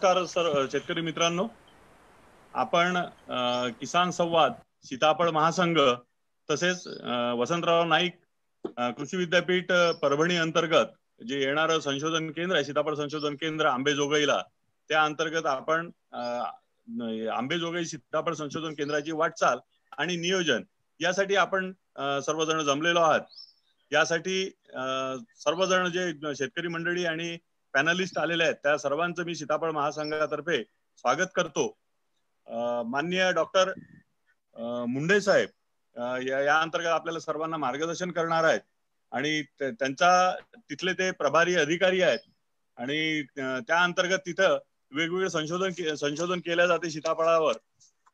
नमस्कार सर शेतकरी मित्रांनो, आपण किसान संवाद, सीताफळ महासंघ तसेच वसंतराव नाईक कृषी विद्यापीठ परभणी अंतर्गत जे येणारं संशोधन केंद्र आहे, सीताफळ संशोधन केंद्र आंबेजोगाईला, त्या अंतर्गत आपण आंबेजोगाई सीताफळ संशोधन केंद्राची वाटचाल आणि नियोजन यासाठी आपण सर्वजण जमलेलो आहात। यासाठी सर्वजण जे शेतकरी मंडळी आणि पॅनलिस्ट आलेले आहेत त्या सर्वांचं मी सीताफळ महासंघातर्फे स्वागत करतो। माननीय डॉक्टर मुंडे साहेब या अंतर्गत आपल्याला सर्वांना मार्गदर्शन करणार आहेत आणि त्यांचा तिथले ते प्रभारी अधिकारी आहेत आणि त्या अंतर्गत तिथं वेगवेगळे संशोधन केले जाते सीताफळावर।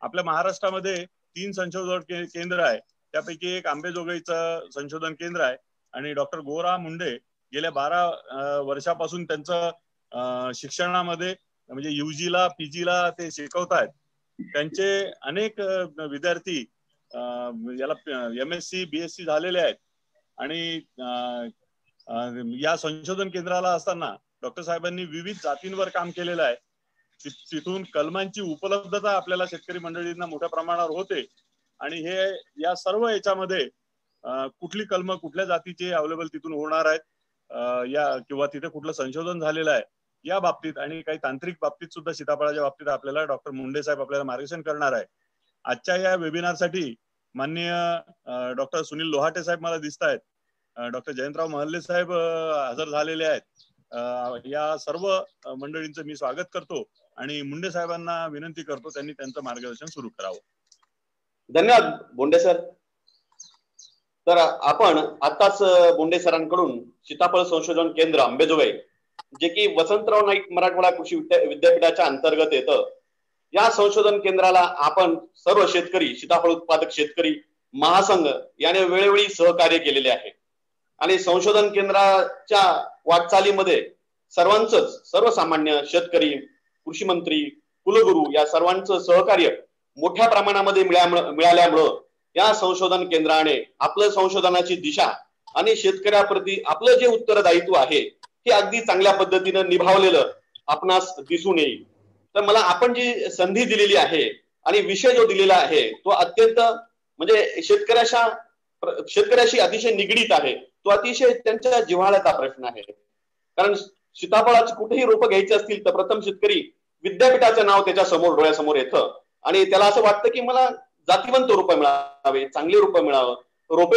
आपल्या महाराष्ट्रामध्ये 3 संशोधन केंद्र आहे, त्यापैकी एक आंबेजोगाईचं संशोधन केंद्र आहे आणि डॉक्टर गोरा मुंडे गेल्या 12 वर्षापासून त्यांचं शिक्षणामध्ये म्हणजे यूजीला पीजीला ते शिकवतात। त्यांचे अनेक विद्यार्थी याला MSc BSc झालेले आहेत आणि या संशोधन केंद्राला असताना डॉक्टर साहेबांनी विविध जातींवर काम केलेलं आहे। तिथून कलमांची उपलब्धता आपल्याला शेतकरी मंडळींना मोठ्या प्रमाणावर होते आणि हे या सर्व याच्यामध्ये कुठली कलम कुठल्या जातीची अवेलेबल तिथून होणार आहेत या किंवा तिथे कुठलं संशोधन झालेलं आहे या बाबतीत आणि काही तांत्रिक बाबतीत सुद्धा सीताफळाच्या बाबतीत आपल्याला डॉक्टर मुंडे साहेब आपल्याला मार्गदर्शन करणार आहे। आजच्या या वेबिनारसाठी माननीय डॉक्टर सुनील लोहाटे साहेब मला दिसत आहेत, डॉक्टर जयंतराव महल्ले साहेब हजर झालेले आहेत। या सर्व मंडळींचं मी स्वागत करतो आणि मुंडे साहेबांना विनंती करतो त्यांनी त्यांचं मार्गदर्शन सुरू करावं। धन्यवाद बोंडे सर। तर आपण आताच बोंडे सरांकडून सीताफळ संशोधन केंद्र आंबेजोगाई जे की वसंतराव नाईक मराठवाडा कृषी विद्यापीठाच्या अंतर्गत येतं, या संशोधन केंद्राला आपण सर्व शेतकरी, सीताफळ उत्पादक शेतकरी महासंघ याने वेळोवेळी सहकार्य केलेले आहे आणि संशोधन केंद्राच्या वाटचालीमध्ये सर्वसामान्य शेतकरी, कृषी मंत्री, कुलगुरू या सर्वांचं सहकार्य मोठ्या प्रमाणामध्ये मिळाल्यामुळं या संशोधन केंद्राने आपलं संशोधनाची दिशा आणि शेतकऱ्याप्रती आपलं जे उत्तरदायित्व आहे हे अगदी चांगल्या पद्धतीनं निभावलेलं आपणास दिसून येईल। तर मला आपण जी संधी दिलेली आहे आणि विषय जो दिलेला आहे तो अत्यंत म्हणजे शेतकऱ्याशी अतिशय निगडीत आहे, तो अतिशय त्यांच्या जिव्हाळ्याचा प्रश्न आहे। कारण सीताफळाची कुठेही रोपं घ्यायची असतील तर प्रथम शेतकरी विद्यापीठाचं नाव त्याच्या समोर डोळ्यासमोर येतं आणि त्याला असं वाटतं की मला जातीवंत रोपं मिळावे, चांगली रोपे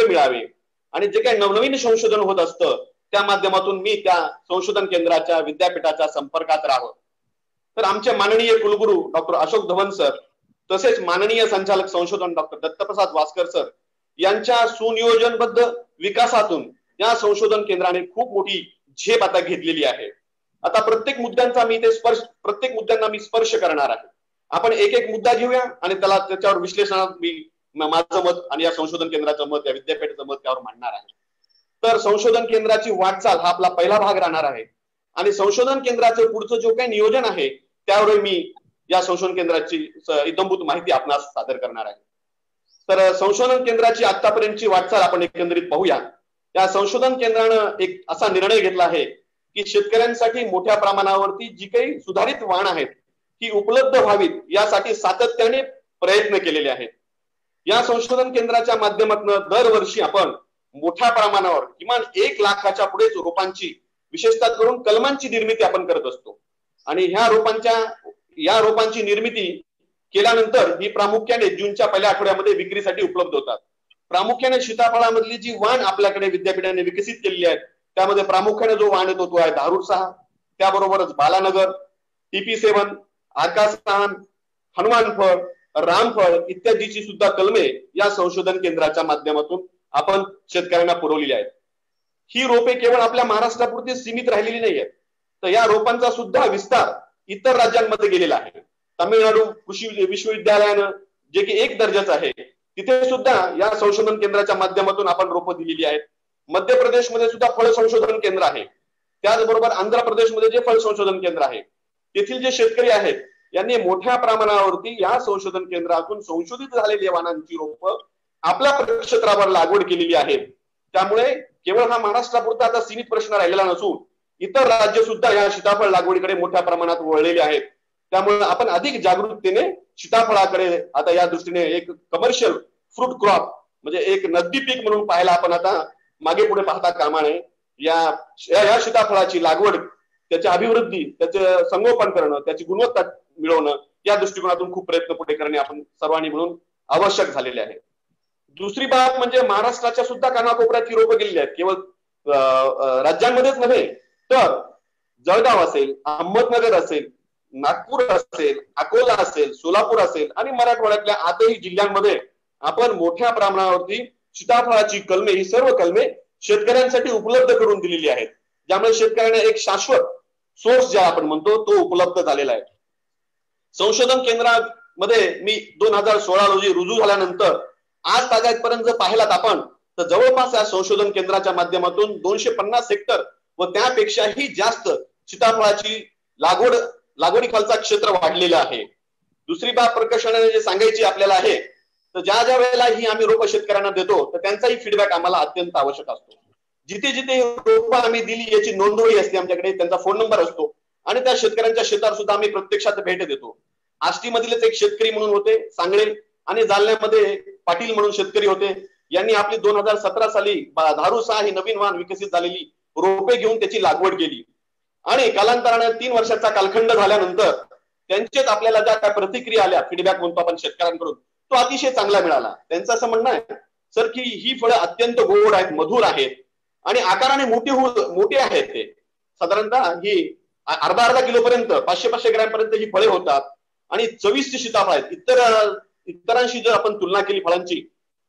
मिळावे आणि जे काही नवनवीन संशोधन होत असतं त्या माध्यमातून मी त्या संशोधन केंद्राच्या विद्यापीठाच्या संपर्कात राहावं। तर आमचे माननीय कुलगुरू डॉक्टर अशोक धवन सर तसेच माननीय संचालक संशोधन डॉक्टर दत्तप्रसाद वासकर सर यांच्या सुनियोजनबद्ध विकासातून या संशोधन केंद्राने खूप मोठी झेप आता घेतलेली आहे। आता प्रत्येक मुद्द्यांना मी स्पर्श करणार आहे। आपण एक एक मुद्दा घेऊया आणि त्याच्यावर विश्लेषणात मी माझं मत आणि या संशोधन केंद्राचं मत, या विद्यापीठाचं मत त्यावर मांडणार आहे। तर संशोधन केंद्राची वाटचाल हा आपला पहिला भाग राहणार आहे आणि संशोधन केंद्राचं पुढचं जो काही नियोजन आहे त्यावर मी या संशोधन केंद्राची इत्थंभूत माहिती आपणास सादर करणार आहे। तर संशोधन केंद्राची आतापर्यंतची वाटचाल आपण एकंदरीत पाहूया। या संशोधन केंद्रानं एक असा निर्णय घेतला आहे की शेतकऱ्यांसाठी मोठ्या प्रमाणावरती जी काही सुधारित वाण आहेत ही उपलब्ध व्हावीत यासाठी सातत्याने प्रयत्न केलेले आहेत। या संशोधन केंद्राच्या माध्यमातून दरवर्षी आपण मोठ्या प्रमाणावर किमान 1 लाखाच्या पुढेच रोपांची, विशेषतः करून कलमांची निर्मिती आपण करत असतो आणि या रोपांची निर्मिती केल्यानंतर ही प्रामुख्याने जूनच्या पहिल्या आठवड्यामध्ये विक्रीसाठी उपलब्ध होतात। प्रामुख्याने सीताफळामधली जी वाण आपल्याकडे विद्यापीठाने विकसित केलेली आहे त्यामध्ये प्रामुख्याने जो वाण येतो तो आहे धारूर 6, त्याबरोबरच बालानगर, TP7, आकाशस्थान, हनुमानफळ, रामफळ इत्यादीची सुद्धा कलमे या संशोधन केंद्राच्या माध्यमातून आपण शेतकऱ्यांना पुरवलेली आहेत। ही रोपे केवळ आपल्या महाराष्ट्रापुरती सीमित राहिलेली नाही आहेत, तर या रोपांचा सुद्धा विस्तार इतर राज्यांमध्ये गेलेला आहे। तामिळनाडू कृषी विश्वविद्यालयानं जे की 1 दर्जाचं आहे तिथे सुद्धा या संशोधन केंद्राच्या माध्यमातून आपण रोपं दिलेली आहेत। मध्य प्रदेशमध्ये सुद्धा फळ संशोधन केंद्र आहे, त्याचबरोबर आंध्र प्रदेशमध्ये जे फळ संशोधन केंद्र आहे तेथील जे शेतकरी आहेत यांनी मोठ्या प्रमाणावरती या संशोधन केंद्रातून संशोधित झालेल्या वाणांची रोपं आपल्या क्षेत्रावर लागवड केलेली आहे। त्यामुळे केवळ हा महाराष्ट्रापुरता आता सीमित प्रश्न राहिलेला नसून इतर राज्य सुद्धा या सीताफळ लागवडीकडे मोठ्या प्रमाणात वळलेले आहेत त्यामुळे आपण अधिक जागरूकतेने सीताफळाकडे आता या दृष्टीने एक कमर्शियल फ्रूट क्रॉप म्हणजे एक नगदी पीक म्हणून पाहायला आपण आता मागे पुढे पाहता कामा नये. या सीताफळाची लागवड, त्याची अभिवृद्धी, त्याचे संगोपन करणं, त्याची गुणवत्ता मिळवणं या दृष्टिकोनातून खूप प्रयत्न पुढे करणे आपण सर्वांनी मिळून आवश्यक झालेले आहे. दुसरी बाब म्हणजे महाराष्ट्राच्या सुद्धा कानाकोपऱ्यात ही रोपं गेलेली आहेत. केवळ राज्यांमध्येच नव्हे तर जळगाव असेल, अहमदनगर असेल, नागपूर असेल, अकोला असेल, सोलापूर असेल आणि मराठवाड्यातल्या आठही जिल्ह्यांमध्ये आपण मोठ्या प्रमाणावरती सीताफळाची कलमे, ही सर्व कलमे शेतकऱ्यांसाठी उपलब्ध करून दिलेली आहेत. ज्यामुळे शेतकऱ्यांना एक शाश्वत सोर्स ज्या आपण म्हणतो तो उपलब्ध झालेला आहे. संशोधन केंद्रामध्ये मी 2016 रोजी रुजू झाल्यानंतर आज तागायतपर्यंत जर पाहिलात आपण तर जवळपास या संशोधन केंद्राच्या माध्यमातून 250 हेक्टर व त्यापेक्षाही जास्त सीताफळाची लागवडीखालचा क्षेत्र वाढलेला आहे. दुसरी बाब प्रकर्षाने जे सांगायची आपल्याला आहे तर ज्या ज्या वेळेला ही आम्ही रोपं शेतकऱ्यांना देतो तर त्यांचाही फीडबॅक आम्हाला अत्यंत आवश्यक असतो. जिथे जिथे रोपं आम्ही दिली याची नोंदवही असते आमच्याकडे, त्यांचा फोन नंबर असतो आणि त्या शेतकऱ्यांच्या शेतावर सुद्धा आम्ही प्रत्यक्षात भेट देतो. आष्टीमधीलच एक शेतकरी म्हणून होते सांगळे आणि जालन्यामध्ये पाटील म्हणून शेतकरी होते. यांनी आपली 2017 साली धारू 6 ही नवीन वाहन विकसित झालेली रोपे घेऊन त्याची लागवड केली आणि कालांतराने 3 वर्षाचा कालखंड झाल्यानंतर त्यांच्यात आपल्याला ज्या काय प्रतिक्रिया आल्या, फीडबॅक म्हणतो आपण शेतकऱ्यांकडून, तो अतिशय चांगला मिळाला. त्यांचं असं म्हणणं आहे सर की ही फळं अत्यंत गोड आहेत, मधुर आहेत आणि आकाराने मोठी आहेत. ते साधारणतः ही अर्धा किलो पर्यंत 500 ग्रॅम पर्यंत ही फळे होतात आणि चविष्ट सीताफळ आहेत. इतरांशी जर आपण तुलना केली फळांची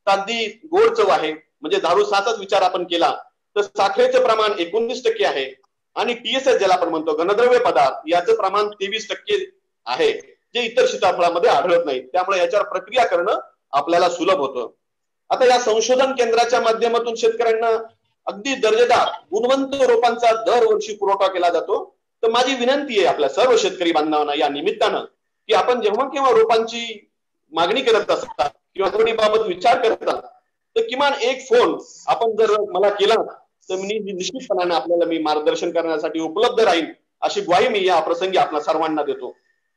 तर अगदी गोड चव आहे. म्हणजे दारू 7च विचार आपण केला तर साखरेचं प्रमाण 19% आहे आणि TSH ज्याला आपण म्हणतो घनद्रव्य पदार्थ याचं प्रमाण 23% आहे, जे इतर सीताफळामध्ये आढळत नाही. त्यामुळे याच्यावर प्रक्रिया करणं आपल्याला सुलभ होतं. आता या संशोधन केंद्राच्या माध्यमातून शेतकऱ्यांना अगदी दर्जेदार गुणवंत रोपांचा दरवर्षी पुरवठा केला जातो. तर माझी विनंती आहे आपल्या सर्व शेतकरी बांधवांना या निमित्तानं की आपण जेव्हा केव्हा रोपांची मागणी करत असता किंवा बाबत विचार करत असता तर किमान एक फोन आपण जर मला केला तर मी निश्चितपणाने आपल्याला मी मार्गदर्शन करण्यासाठी उपलब्ध राहील अशी ग्वाही मी या प्रसंगी आपल्या सर्वांना देतो.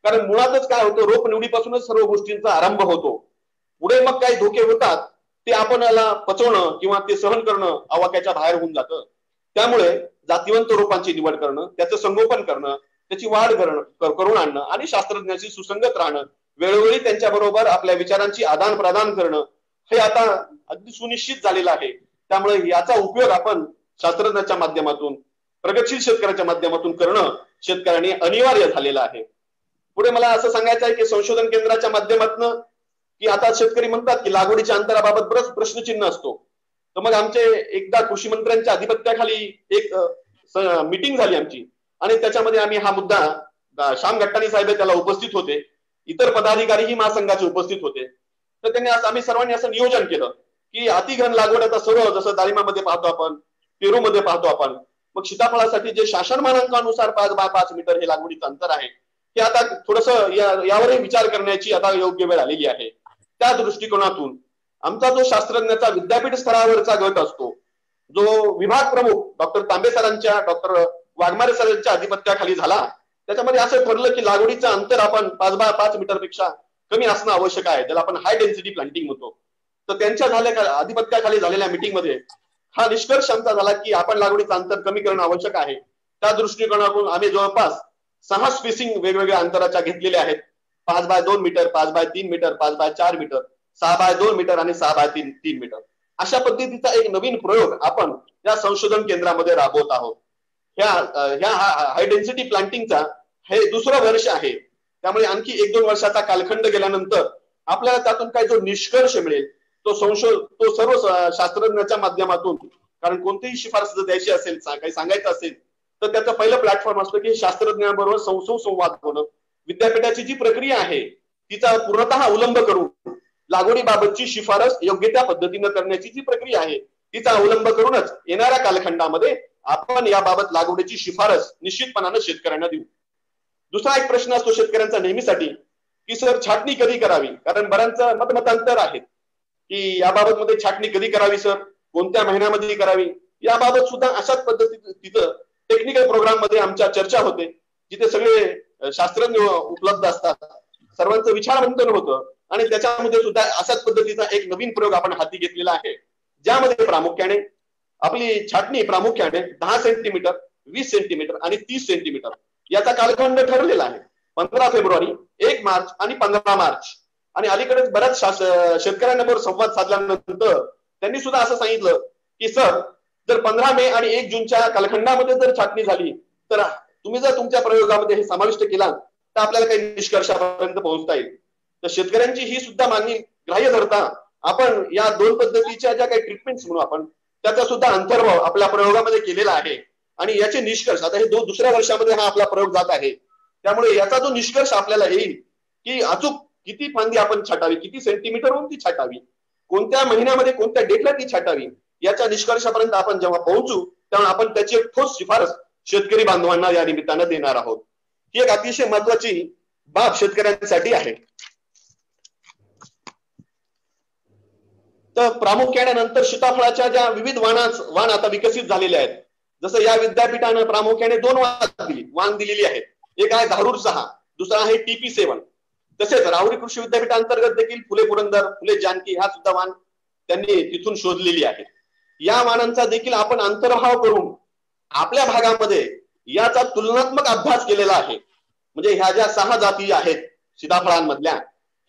कारण मुळातच काय होतं, रोप निवडीपासूनच सर्व गोष्टींचा आरंभ होतो. पुढे मग काही धोके होतात ते आपल्याला पचवणं किंवा ते सहन करणं आवाक्याच्या बाहेर होऊन जातं. त्यामुळे जातीवंत रोपांची निवड करणं, त्याचं संगोपन करणं, त्याची वाढ करून आणणं आणि शास्त्रज्ञांशी सुसंगत राहणं, वेळोवेळी त्यांच्या बरोबर आपल्या विचारांची आदान प्रदान करणं हे आता अगदी सुनिश्चित झालेलं आहे. त्यामुळे याचा उपयोग आपण शास्त्रज्ञाच्या माध्यमातून, प्रगतशील शेतकऱ्याच्या माध्यमातून करणं शेतकऱ्यांनी अनिवार्य झालेलं आहे. पुढे मला असं सांगायचं आहे की संशोधन केंद्राच्या माध्यमातून की आता शेतकरी म्हणतात की लागवडीच्या अंतराबाबत बरंच प्रश्नचिन्ह असतो. तर मग आमचे एकदा कृषी मंत्र्यांच्या अधिपत्याखाली एक मीटिंग झाली आमची आणि त्याच्यामध्ये आम्ही हा मुद्दा श्याम गट्टाणी साहेब त्याला उपस्थित होते, इतर पदाधिकारीही महासंघाचे उपस्थित होते. तर त्यांनी आम्ही सर्वांनी असं नियोजन केलं की अतिघन लागवड आता सर्व जसं डाळिंबामध्ये पाहतो आपण, पेरूमध्ये पाहतो आपण, मग सीताफळासाठी जे शासन मानांकानुसार 5 बाय 5 मीटर हे लागवडीचं अंतर आहे ते आता थोडस यावरही विचार करण्याची आता योग्य वेळ आलेली आहे. त्या दृष्टिकोनातून आमचा जो शास्त्रज्ञाचा विद्यापीठ स्तरावरचा गट असतो, जो विभाग प्रमुख डॉक्टर तांबे सरांच्या, डॉक्टर वाघमारे सरांच्या अधिपत्याखाली झाला, त्याच्यामध्ये असं ठरलं की लागवडीचं अंतर आपण 5 बाय 5 मीटर पेक्षा कमी असणं आवश्यक आहे, ज्याला आपण हाय डेन्सिटी प्लांटिंग म्हणतो. तर त्यांच्या अधिपत्याखाली झालेल्या मीटिंगमध्ये हा निष्कर्ष आमचा झाला की आपण लागवडीचं अंतर कमी करणं आवश्यक आहे. त्या दृष्टिकोनातून आम्ही जवळपास 6 स्पेसिंग वेगवेगळ्या अंतराच्या घेतलेल्या आहेत. 5 by 2 metre, 5 by 3 metre, 5 by 4 metre, 6 by 2 metre आणि 6 बाय 3 मीटर अशा पद्धतीचा एक नवीन प्रयोग आपण या संशोधन केंद्रामध्ये राबवत आहोत. ह्या हाय डेन्सिटी प्लांटिंगचा हे दुसरं वर्ष आहे. त्यामुळे आणखी 1-2 वर्षाचा कालखंड गेल्यानंतर आपल्याला त्यातून काही जो निष्कर्ष मिळेल तो सर्व शास्त्रज्ञाच्या माध्यमातून, कारण कोणतीही शिफारस जर द्यायची असेल, काही सांगायचं असेल तर त्याचं पहिलं प्लॅटफॉर्म असतं की शास्त्रज्ञांबरोबर संवाद होणं. विद्यापीठाची जी प्रक्रिया आहे तिचा पूर्णतः अवलंब करून लागवडीबाबतची शिफारस योग्य त्या पद्धतीनं करण्याची जी प्रक्रिया आहे तिचा अवलंब करूनच येणाऱ्या कालखंडामध्ये आपण याबाबत लागवडीची शिफारस निश्चितपणानं शेतकऱ्यांना देऊ. दुसरा एक प्रश्न असतो शेतकऱ्यांचा नेहमीसाठी की सर छाटणी कधी करावी, कारण बऱ्याच मतमतांतर आहेत की याबाबत मध्ये छाटणी कधी करावी सर, कोणत्या महिन्यामध्ये करावी, याबाबत सुद्धा अशाच पद्धतीचं तिथं टेक्निकल प्रोग्राम मध्ये आमच्या चर्चा होते, जिथे सगळे शास्त्रज्ञ उपलब्ध असतात, सर्वांचं विचारमंथन होतं आणि त्याच्यामध्ये सुद्धा अशाच पद्धतीचा एक नवीन प्रयोग आपण हाती घेतलेला आहे, ज्यामध्ये प्रामुख्याने आपली छाटणी प्रामुख्याने 10 सेंटीमीटर, 20 सेंटीमीटर आणि 30 सेंटीमीटर याचा कालखंड ठरलेला आहे. 15 फेब्रुवारी, 1 मार्च आणि 15 मार्च. आणि अलीकडेच बऱ्याच शेतकऱ्यांबरोबर संवाद साधल्यानंतर त्यांनी सुद्धा असं सांगितलं की सर, जर 15 मे आणि 1 जूनच्या कालखंडामध्ये जर छाटणी झाली तर तुम्ही जर तुमच्या प्रयोगामध्ये हे समाविष्ट केला तर आपल्याला काही निष्कर्षापर्यंत पोहोचता येईल. तर शेतकऱ्यांची ही सुद्धा मागणी ग्राह्य धरता आपण या 2 पद्धतीच्या ज्या काही ट्रीटमेंट्स म्हणू आपण त्याचा सुद्धा अंतर्भाव आपल्या प्रयोगामध्ये केलेला आहे. आणि याचे निष्कर्ष आता हे दुसऱ्या वर्षामध्ये हा आपला प्रयोग जात आहे, त्यामुळे याचा जो निष्कर्ष आपल्याला येईल की अचूक किती फांदी आपण छाटावी, किती सेंटीमीटरहून ती छाटावी, कोणत्या महिन्यामध्ये कोणत्या डेटला ती छाटावी, याच्या निष्कर्षापर्यंत आपण जेव्हा पोहोचू तेव्हा आपण त्याची एक ठोस शिफारस शेतकरी बांधवांना या निमित्तानं देणार आहोत. ही एक अतिशय महत्वाची बाब शेतकऱ्यांसाठी आहे. तर प्रामुख्याने नंतर सीताफळाच्या ज्या विविध वाण आता विकसित झालेले आहेत, जसं या विद्यापीठानं प्रामुख्याने 2 वाण दिलेली आहेत. एक आहे धारूर 6, दुसरा आहे TP7. तसेच राहुरी कृषी विद्यापीठांतर्गत देखील फुले पुरंदर, फुले जानकी ह्या सुद्धा वाण त्यांनी तिथून शोधलेली आहेत. या वाणांचा देखील आपण अंतर्भाव करून आपल्या भागामध्ये याचा तुलनात्मक अभ्यास केलेला आहे. म्हणजे ह्या ज्या 6 जाती आहेत सीताफळांमधल्या,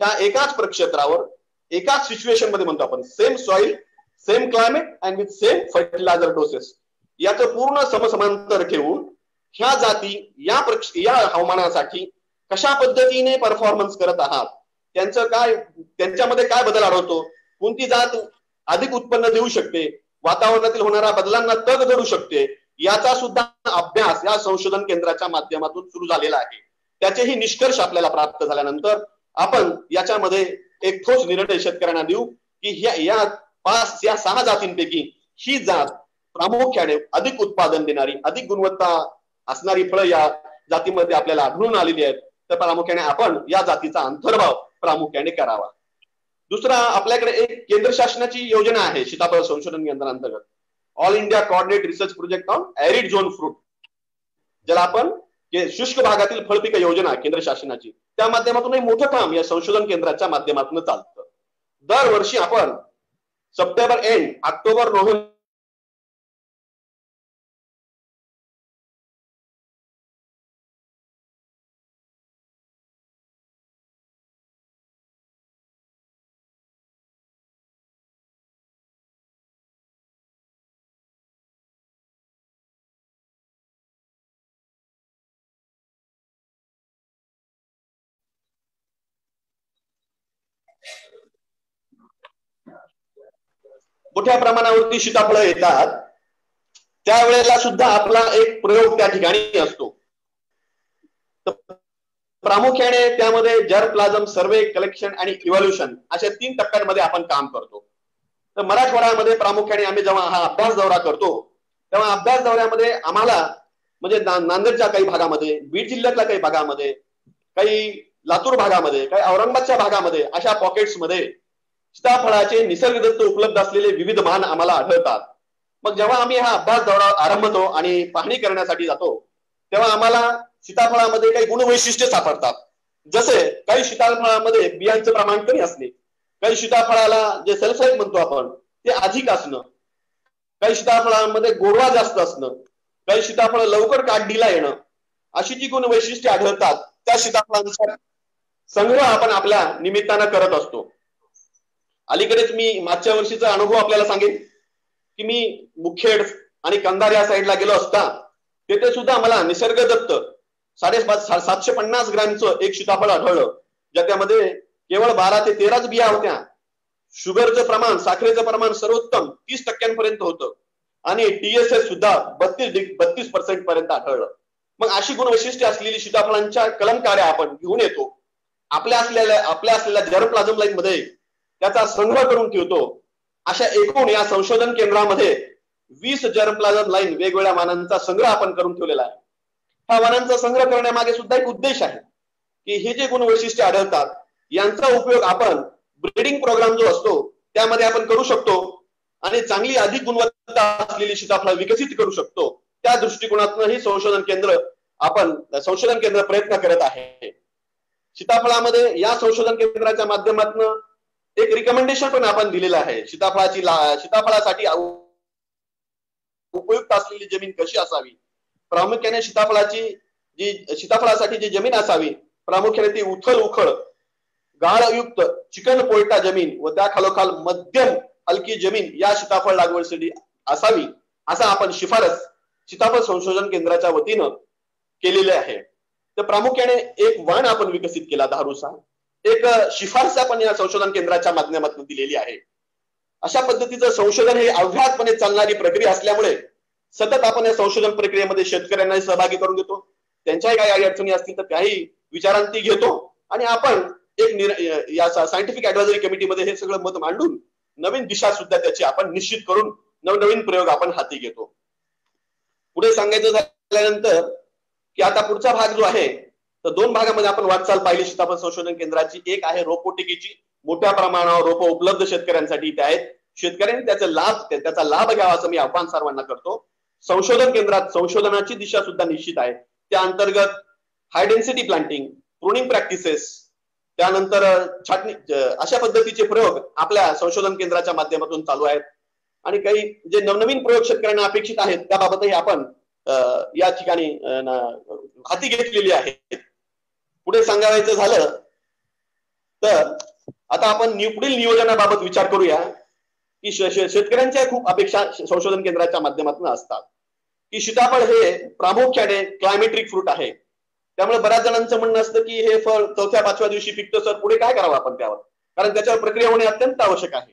ह्या एकाच प्रक्षेत्रावर एकाच सिच्युएशन मध्ये म्हणतो आपण, same soil, same climate and with same fertiliser doses, याचं पूर्ण समसमांतर ठेवून ह्या जाती या हवामानासाठी कशा पद्धतीने परफॉर्मन्स करत आहात, त्यांच्यामध्ये काय बदल आढळतो, कोणती जात अधिक उत्पन्न देऊ शकते, वातावरणातील होणाऱ्या बदलांना तग धरू शकते, याचा सुद्धा अभ्यास या संशोधन केंद्राच्या माध्यमातून सुरू झालेला आहे. त्याचेही निष्कर्ष आपल्याला प्राप्त झाल्यानंतर आपण याच्यामध्ये एक ठोस निर्णय शेतकऱ्यांना देऊ की या 6 जातींपैकी ही जात प्रामुख्याने अधिक उत्पादन देणारी, अधिक गुणवत्ता असणारी फळं या जातीमध्ये आपल्याला आढळून आलेली आहेत. तर प्रामुख्याने आपण या जातीचा अंतर्भाव प्रामुख्याने करावा. दुसरा, आपल्याकडे एक केंद्र शासनाची योजना आहे सीताफळ संशोधन केंद्रांतर्गत, all India coordinate research project on arid zone fruit, ज्याला आपण शुष्क भागातील फळपिक योजना केंद्र शासनाची, त्या माध्यमातून मोठं काम या संशोधन केंद्राच्या माध्यमातून चालतं. दरवर्षी आपण सप्टेंबर एंड, ऑक्टोबर, नोव्हेंबर मोठ्या प्रमाणावरती सीताफळ येतात, त्यावेळेला सुद्धा आपला एक प्रयोग त्या ठिकाणी असतो. प्रामुख्याने त्यामध्ये जर्मप्लाझम सर्वे, कलेक्शन आणि इव्हॉल्युशन अशा 3 टप्प्यांमध्ये आपण काम करतो. तर मराठवाड्यामध्ये प्रामुख्याने आम्ही जेव्हा हा अभ्यास दौरा करतो तेव्हा अभ्यास दौऱ्यामध्ये आम्हाला म्हणजे नांदेडच्या काही भागामध्ये, बीड जिल्ह्यातल्या काही भागामध्ये, काही लातूर भागामध्ये, काही औरंगाबादच्या भागामध्ये अशा पॉकेट्समध्ये सीताफळाचे निसर्गदत्त उपलब्ध असलेले विविध मान आम्हाला आढळतात. मग जेव्हा आम्ही हा अभ्यास दौरा आरंभतो आणि पाहणी करण्यासाठी जातो तेव्हा आम्हाला सीताफळामध्ये काही गुणवैशिष्ट्ये सापडतात. जसे काही सीताफळामध्ये बियांचं प्रमाण कमी असणे, काही सीताफळाला जे सेल्फ लाईफ म्हणतो आपण ते अधिक असणं, काही सीताफळामध्ये गोडवा जास्त असणं, काही सीताफळ लवकर काढणीला येणं, अशी जी गुणवैशिष्ट्ये आढळतात त्या सीताफळांचा संग्रह आपण आपल्या निमित्तानं करत असतो. अलीकडेच मी मागच्या वर्षीचा अनुभव आपल्याला सांगेन की मी मुखेड आणि कंधार या साईडला गेलो असता तेथे सुद्धा मला निसर्गदत्त 750 ग्रॅमचं एक सीताफळ आढळलं, ज्याच्यामध्ये केवळ 12 ते 13 बिया होत्या. शुगरचं प्रमाण, साखरेचं प्रमाण सर्वोत्तम 30% होतं आणि TSS सुद्धा 32% पर्यंत आढळलं. मग अशी गुणवैशिष्ट्ये असलेली सीताफळांच्या कलमकाऱ्या आपण घेऊन येतो, आपल्या असलेल्या जर्मप्लाझम लाईन मध्ये त्याचा संग्रह करून ठेवतो. अशा एकूण या संशोधन केंद्रामध्ये 20 जर्मप्लाझम लाईन वेगवेगळ्या वाणांचा संग्रह आपण करून ठेवलेला आहे. हा वाणांचा संग्रह करण्यामागे सुद्धा एक उद्देश आहे की हे जे गुणवैशिष्ट्ये आढळतात यांचा उपयोग आपण ब्रीडिंग प्रोग्राम जो असतो त्यामध्ये आपण करू शकतो आणि चांगली अधिक गुणवत्ता असलेली सीताफळ विकसित करू शकतो. त्या दृष्टिकोनातून ही संशोधन केंद्र आपण संशोधन केंद्र प्रयत्न करत आहे. सीताफळामध्ये या संशोधन केंद्राच्या माध्यमातून एक रिकमेंडेशन पण आपण दिलेलं आहे. सीताफळासाठी उपयुक्त असलेली जमीन कशी असावी, प्रामुख्याने सीताफळासाठी जी जमीन असावी प्रामुख्याने ती उथळ उखळ गाळयुक्त चिकन पोयटा जमीन व त्या खालोखाल मध्यम हलकी जमीन या सीताफळ लागवडीसाठी असावी, असा आपण शिफारस सीताफळ संशोधन केंद्राच्या वतीनं केलेले आहे. तर प्रामुख्याने एक वाण आपण विकसित केला दारूचा, एक शिफारस आपण या संशोधन केंद्राच्या माध्यमातून दिलेली आहे. अशा पद्धतीचं संशोधन हे अव्याहतपणे चालणारी प्रक्रिया असल्यामुळे सतत आपण या संशोधन प्रक्रियेमध्ये शेतकऱ्यांना सहभागी करून घेतो. त्यांच्याही काही अडचणी असतील तर त्याही विचारांती घेतो आणि आपण एक या सायंटिफिक ऍडवायझरी कमिटीमध्ये हे सगळं मत मांडून नवीन दिशा सुद्धा त्याची आपण निश्चित करून नवनवीन प्रयोग आपण हाती घेतो. पुढे सांगायचं झाल्यानंतर की आता पुढचा भाग जो आहे तर दोन भागामध्ये आपण वाटचाल पाहिली सीताफळ संशोधन केंद्राची. एक आहे रोपवाटिकेची, मोठ्या प्रमाणावर रोप उपलब्ध शेतकऱ्यांसाठी इथे आहेत, शेतकऱ्यांनी त्याचा लाभ घ्यावा असं मी आव्हान सर्वांना करतो. संशोधन केंद्रात संशोधनाची दिशा सुद्धा निश्चित आहे. त्या अंतर्गत high density planting, pruning practices, त्यानंतर छाटणी अशा पद्धतीचे प्रयोग आपल्या संशोधन केंद्राच्या माध्यमातून चालू आहेत आणि काही जे नवनवीन प्रयोग शेतकऱ्यांना अपेक्षित आहेत त्याबाबतही आपण या ठिकाणी हाती घेतलेली आहेत. पुढे सांगायचं झालं तर आता आपण पुढील नियोजनाबाबत विचार करूया की शेतकऱ्यांच्या खूप अपेक्षा संशोधन केंद्राच्या माध्यमातून असतात की सीताफळ हे प्रामुख्याने क्लायमेट्रिक फ्रूट आहे. त्यामुळे बऱ्याच जणांचं म्हणणं असतं की हे फळ 4-5व्या दिवशी पिकतं, सर पुढे काय करावं आपण त्यावर, कारण त्याच्यावर प्रक्रिया होणे अत्यंत आवश्यक आहे.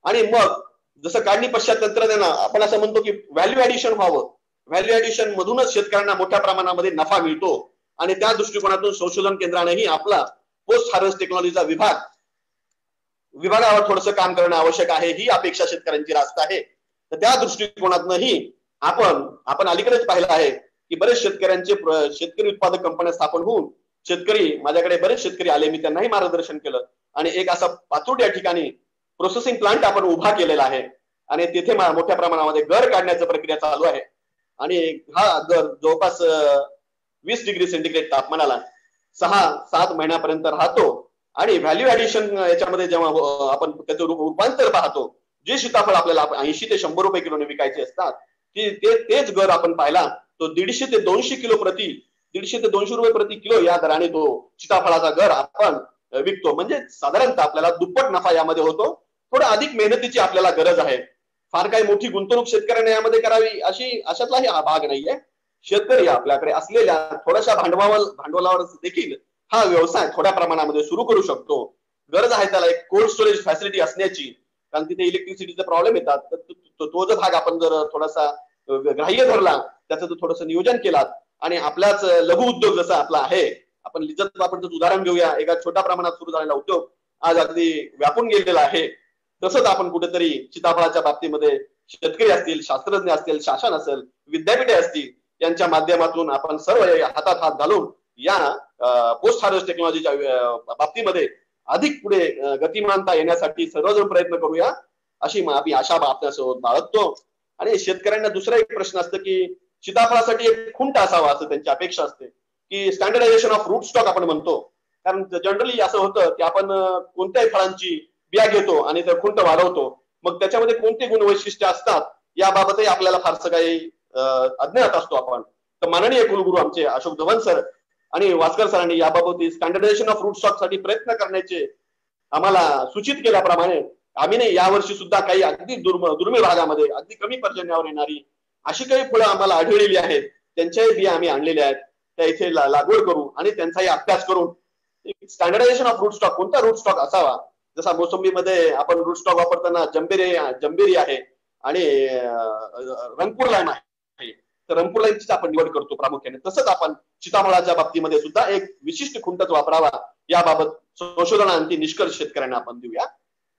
आणि मग जसं काढणी पश्चात तंत्रज्ञान आपण असं म्हणतो की व्हॅल्यू ऍडिशन व्हावं, व्हॅल्यू ऍडिशन मधूनच शेतकऱ्यांना मोठ्या प्रमाणामध्ये नफा मिळतो आणि त्या दृष्टिकोनातून संशोधन केंद्रानेही आपला पोस्ट हार्वेस्ट टेक्नॉलॉजीचा विभागावर थोडंसं काम करणं आवश्यक आहे, ही अपेक्षा शेतकऱ्यांची रास्त आहे. तर त्या दृष्टिकोनातूनही आपण अलीकडेच पाहिलं आहे की बरेच शेतकरी उत्पादक कंपन्या स्थापन होऊन माझ्याकडे बरेच शेतकरी आले, मी त्यांनाही मार्गदर्शन केलं आणि एक असा पाचोड या ठिकाणी प्रोसेसिंग प्लांट आपण उभा केलेला आहे आणि तिथे मोठ्या प्रमाणामध्ये गर काढण्याची प्रक्रिया चालू आहे आणि हा गर जवळपास 20 डिग्री सेंटीग्रेड तापमानाला 6-7 महिन्यापर्यंत राहतो आणि व्हॅल्यू ऍडिशन याच्यामध्ये जेव्हा आपण त्याचं रूपांतर पाहतो, जे सीताफळ आपल्याला 80 ते 100 रुपये किलोने विकायचे असतात तेच गर आपण पाहिला तो 150 ते 200 रुपये प्रति किलो या दराने तो सीताफळाचा गर आपण विकतो. म्हणजे साधारणतः आपल्याला दुप्पट नफा यामध्ये होतो. थोडं अधिक मेहनतीची आपल्याला गरज आहे. फार काही मोठी गुंतवणूक शेतकऱ्यांना यामध्ये करावी अशातलाही हा भाग नाहीये. शेतकरी आपल्याकडे असलेल्या थोड्याशा भांडवलावर देखील हा व्यवसाय थोड्या प्रमाणामध्ये सुरू करू शकतो. गरज आहे त्याला एक कोल्ड स्टोरेज फॅसिलिटी असण्याची, कारण तिथे इलेक्ट्रिसिटीचे प्रॉब्लेम येतात. तो जो भाग आपण जर थोडासा ग्राह्य धरला, त्याचं थोडंसं नियोजन केलात आणि आपल्याच लघु उद्योग जसा आपला आहे, आपण लिज्जत आपण उदाहरण घेऊया, एका छोट्या प्रमाणात सुरू झालेला उद्योग आज अगदी व्यापून गेलेला आहे. तसंच आपण कुठेतरी सीताफळाच्या बाबतीमध्ये शेतकरी असतील, शास्त्रज्ञ असतील, शासन असेल, विद्यापीठे असतील, यांच्या माध्यमातून आपण सर्व हातात हात घालून या पोस्ट हार्वेस्ट टेक्नॉलॉजीच्या बाबतीमध्ये अधिक पुढे गतिमानता येण्यासाठी सर्वजण प्रयत्न करूया अशी आम्ही आशा आपल्यासोबत बाळगतो. आणि शेतकऱ्यांना दुसरा एक प्रश्न असतो की सीताफळासाठी एक खुंट असावा असं त्यांची अपेक्षा असते की स्टँडर्डायझेशन ऑफ रूट स्टॉक आपण म्हणतो. कारण जनरली असं होतं की आपण कोणत्याही फळांची बिया घेतो आणि ते खुंट वाढवतो, मग त्याच्यामध्ये कोणते गुणवैशिष्ट्य असतात याबाबतही आपल्याला फारसं काही अज्ञात असतो आपण. तर माननीय कुलगुरू आमचे अशोक धवन सर आणि वास्कर सरांनी याबाबत स्टँडर्डायझेशन ऑफ रूट स्टॉक साठी प्रयत्न करण्याचे आम्हाला सूचित केल्याप्रमाणे आम्ही नाही यावर्षी सुद्धा काही अगदी दुर्मिळ भागामध्ये अगदी कमी पर्जन्यावर येणारी अशी काही फळं आम्हाला आढळलेली आहेत, त्यांच्याही बिया आम्ही आणलेल्या आहेत. त्या इथे लागवड करू आणि त्यांचाही अभ्यास करून स्टँडर्डायझेशन ऑफ रूट स्टॉक, कोणता रूट स्टॉक असावा, जसा मोसंबीमध्ये आपण रूट स्टॉक वापरताना जंबेरी आहे आणि रंगपूर लाईम आहे, तर रंगपूर लाईमची आपण निवड करतो प्रामुख्याने. तसंच आपण सीताफळाच्या बाबतीमध्ये सुद्धा एक विशिष्ट खुंटच वापरावा याबाबत संशोधनांती निष्कर्ष शेतकऱ्यांना आपण देऊया.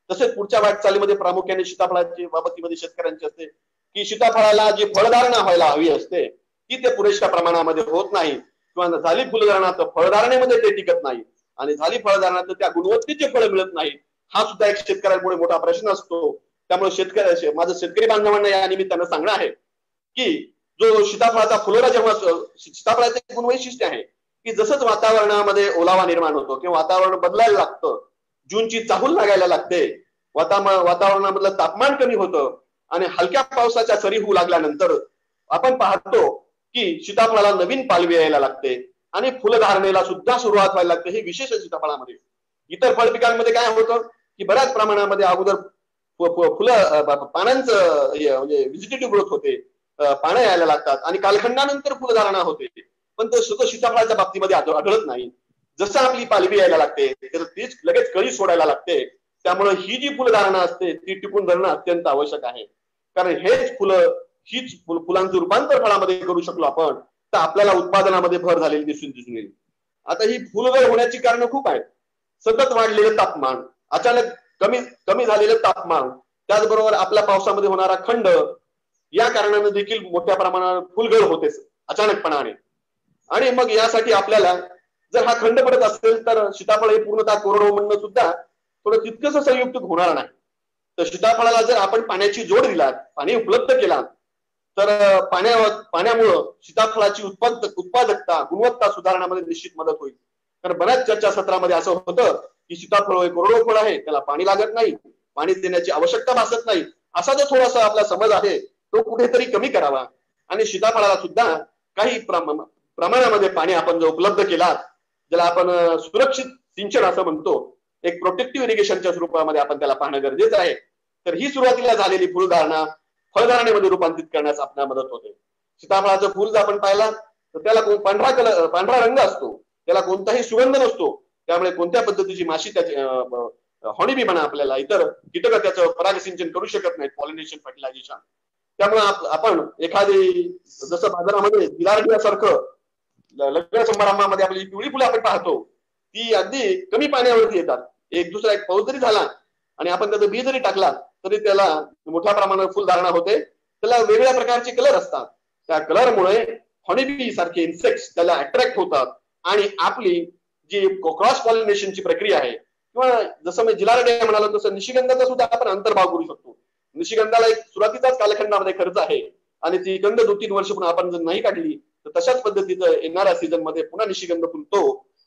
तसेच पुढच्या वाटचालीमध्ये प्रामुख्याने सीताफळाच्या बाबतीमध्ये शेतकऱ्यांची असते की सीताफळाला जी फळधारणा व्हायला हवी असते ती ते पुरेशा प्रमाणामध्ये होत नाही, किंवा झाली फुलधारणा तर फळधारणेमध्ये ते टिकत नाही आणि झाली फळधारणा तर त्या गुणवत्तेचे फळ मिळत नाही. हा सुद्धा एक शेतकऱ्यांपुढे मोठा प्रश्न असतो. त्यामुळे माझं शेतकरी बांधवांना या निमित्तानं सांगणं आहे की जो सीताफळाचा फुलोरा जेव्हा सीताफळाचं एक गुणवैशिष्ट्य आहे की जसंच वातावरणामध्ये ओलावा निर्माण होतो किंवा वातावरण बदलायला लागतं, जूनची चाहूल लागायला लागते, वातावरणामधलं तापमान कमी होतं आणि हलक्या पावसाच्या सरी होऊ लागल्यानंतर आपण पाहतो की सीताफळाला नवीन पालवी यायला लागते आणि फुलधारणेला सुद्धा सुरुवात व्हायला लागते. हे विशेष आहे सीताफळामध्ये. इतर फळ पिकांमध्ये काय होतं की बऱ्याच प्रमाणामध्ये अगोदर फुलं पानांचं म्हणजे व्हेजिटेटिव्ह ग्रोथ होते, पानं यायला लागतात आणि कालखंडानंतर फुलधारणा होते. पण ते सुद्धा सीताफळाच्या बाबतीमध्ये आढळत नाही. जसं आपली पालवी यायला लागते तर तीच लगेच कळी सोडायला लागते. त्यामुळे ही जी फुलधारणा असते ती टिकून धरणं अत्यंत आवश्यक आहे. कारण हेच हीच फुलांचं रूपांतर फळामध्ये करू शकलो आपण तर आपल्याला उत्पादनामध्ये भर झालेली दिसून येईल. आता ही फुलगळ होण्याची कारण खूप आहेत. सतत वाढलेलं तापमान, अचानक कमी झालेलं तापमान, त्याचबरोबर आपल्या पावसामध्ये होणारा खंड, या कारणाने देखील मोठ्या प्रमाणात फुलगळ होते अचानकपणाने. आणि मग यासाठी आपल्याला जर हा खंड पडत असेल तर सीताफळ हे पूर्णतः कोरडं म्हणणं सुद्धा थोडं तितकंच संयुक्त होणार नाही. तर सीताफळाला जर आपण पाण्याची जोड दिला, पाणी उपलब्ध केला तर पाण्यामुळं सीताफळाची उत्पादकता, गुणवत्ता सुधारण्यामध्ये निश्चित मदत होईल. कारण बऱ्याच चर्चासत्रामध्ये असं होतं की सीताफळ हे कोरडं फळ आहे, त्याला पाणी लागत नाही, पाणी देण्याची आवश्यकता भासत नाही, असा जो थोडासा आपला समज आहे तो कुठेतरी कमी करावा आणि सीताफळाला सुद्धा काही प्रमाणामध्ये पाणी आपण जर उपलब्ध केला, ज्याला आपण सुरक्षित सिंचन असं म्हणतो, एक प्रोटेक्टिव्ह इरिगेशनच्या स्वरूपामध्ये आपण त्याला पाहणं गरजेचं आहे. तर ही सुरुवातीला झालेली फुलधारणा फळधारणेमध्ये रूपांतरित करण्यास आपल्याला मदत होते. सीताफळाचं फुल जर आपण पाहिला तर त्याला पांढरा रंग असतो, त्याला कोणताही सुगंध नसतो. त्यामुळे कोणत्या पद्धतीची माशी त्याची हॉनीबी म्हणा आपल्याला इतर कीटक त्याचं परागसिंचन करू शकत नाहीत, पॉलिनेशन फर्टिलायझेशन. त्यामुळे आपण एखादी जसं बाजारामध्ये गिलार्डियासारखं लग्न समारंभामध्ये आपली पिवळी फुलं आपण पाहतो ती अगदी कमी पाण्यावरती येतात. एक पाऊस जरी झाला आणि आपण त्याचं बी जरी टाकला तरी त्याला मोठ्या प्रमाणात फुलधारणा होते. त्याला वेगवेगळ्या प्रकारचे कलर असतात. त्या कलरमुळे हॉनीबी सारखे इन्सेक्ट्स त्याला अट्रॅक्ट होतात आणि आपली जी क्रॉस पॉलिनेशनची प्रक्रिया आहे किंवा जसं मी जिलार्डिया म्हणालो तसं निशिगंधाचा सुद्धा आपण अंतर्भाव करू शकतो. निशिगंधाला एक सुरुवातीचाच कालखंडामध्ये खर्च आहे आणि ती गंध 2-3 वर्ष पण आपण जर नाही काढली तर तशाच पद्धतीचं येणाऱ्या सीझन मध्ये पुन्हा निशिगंध फुलतो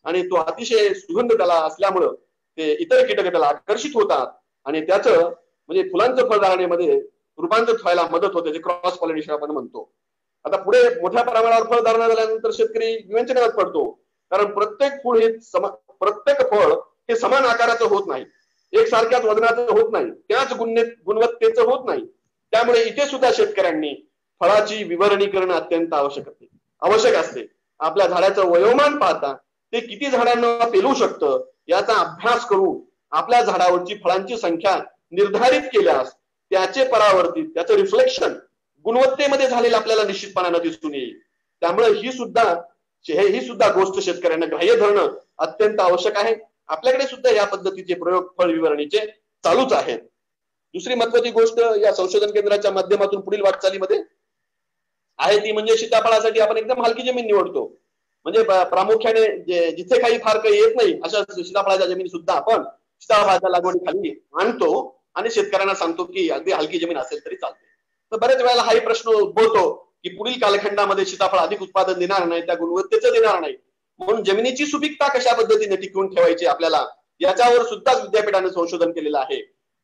आणि तो अतिशय सुगंध त्याला असल्यामुळं ते इतर कीटक त्याला आकर्षित होतात आणि त्याचं म्हणजे फुलांचं फळधारणेमध्ये रूपांतर व्हायला मदत होते, जे क्रॉस पॉलिनेशन आपण म्हणतो. आता पुढे मोठ्या प्रमाणावर फळधारणा झाल्यानंतर शेतकरी विवंचनेत पडतो. कारण प्रत्येक फळ हे समान आकाराचं होत नाही, एकसारख्याच वजनाचं होत नाही, त्याच गुणवत्तेचं होत नाही. त्यामुळे इथे सुद्धा शेतकऱ्यांनी फळाची विवरणी करणं अत्यंत आवश्यक असते. आपल्या झाडाचं वयोमान पाहता ते किती झाडांना पेलू शकतं याचा अभ्यास करून आपल्या झाडावरची फळांची संख्या निर्धारित केल्यास त्याचे परावर्तित त्याचं रिफ्लेक्शन गुणवत्तेमध्ये झालेलं आपल्याला निश्चितपणानं दिसून येईल. त्यामुळे ही सुद्धा गोष्ट शेतकऱ्यांना ग्राह्य धरणं अत्यंत आवश्यक आहे. आपल्याकडे सुद्धा या पद्धतीचे प्रयोग फळ विवरणीचे चालूच आहेत. दुसरी महत्वाची गोष्ट या संशोधन केंद्राच्या माध्यमातून पुढील वाटचालीमध्ये आहे ती म्हणजे सीताफळासाठी आपण एकदम हलकी जमीन निवडतो. म्हणजे प्रामुख्याने जिथे काही फार काही येत नाही अशा सीताफळाच्या जमीन सुद्धा आपण सीताफळाच्या लागवडीखाली आणतो आणि शेतकऱ्यांना सांगतो की अगदी हलकी जमीन असेल तरी चालते. तर बऱ्याच वेळेला हाही प्रश्न उद्भवतो की पुढील कालखंडामध्ये सीताफळ अधिक उत्पादन देणार नाही, त्या गुणवत्तेचं देणार नाही, म्हणून जमिनीची सुपीकता कशा पद्धतीने टिकवून ठेवायची आपल्याला याच्यावर सुद्धा विद्यापीठाने संशोधन केलेलं आहे.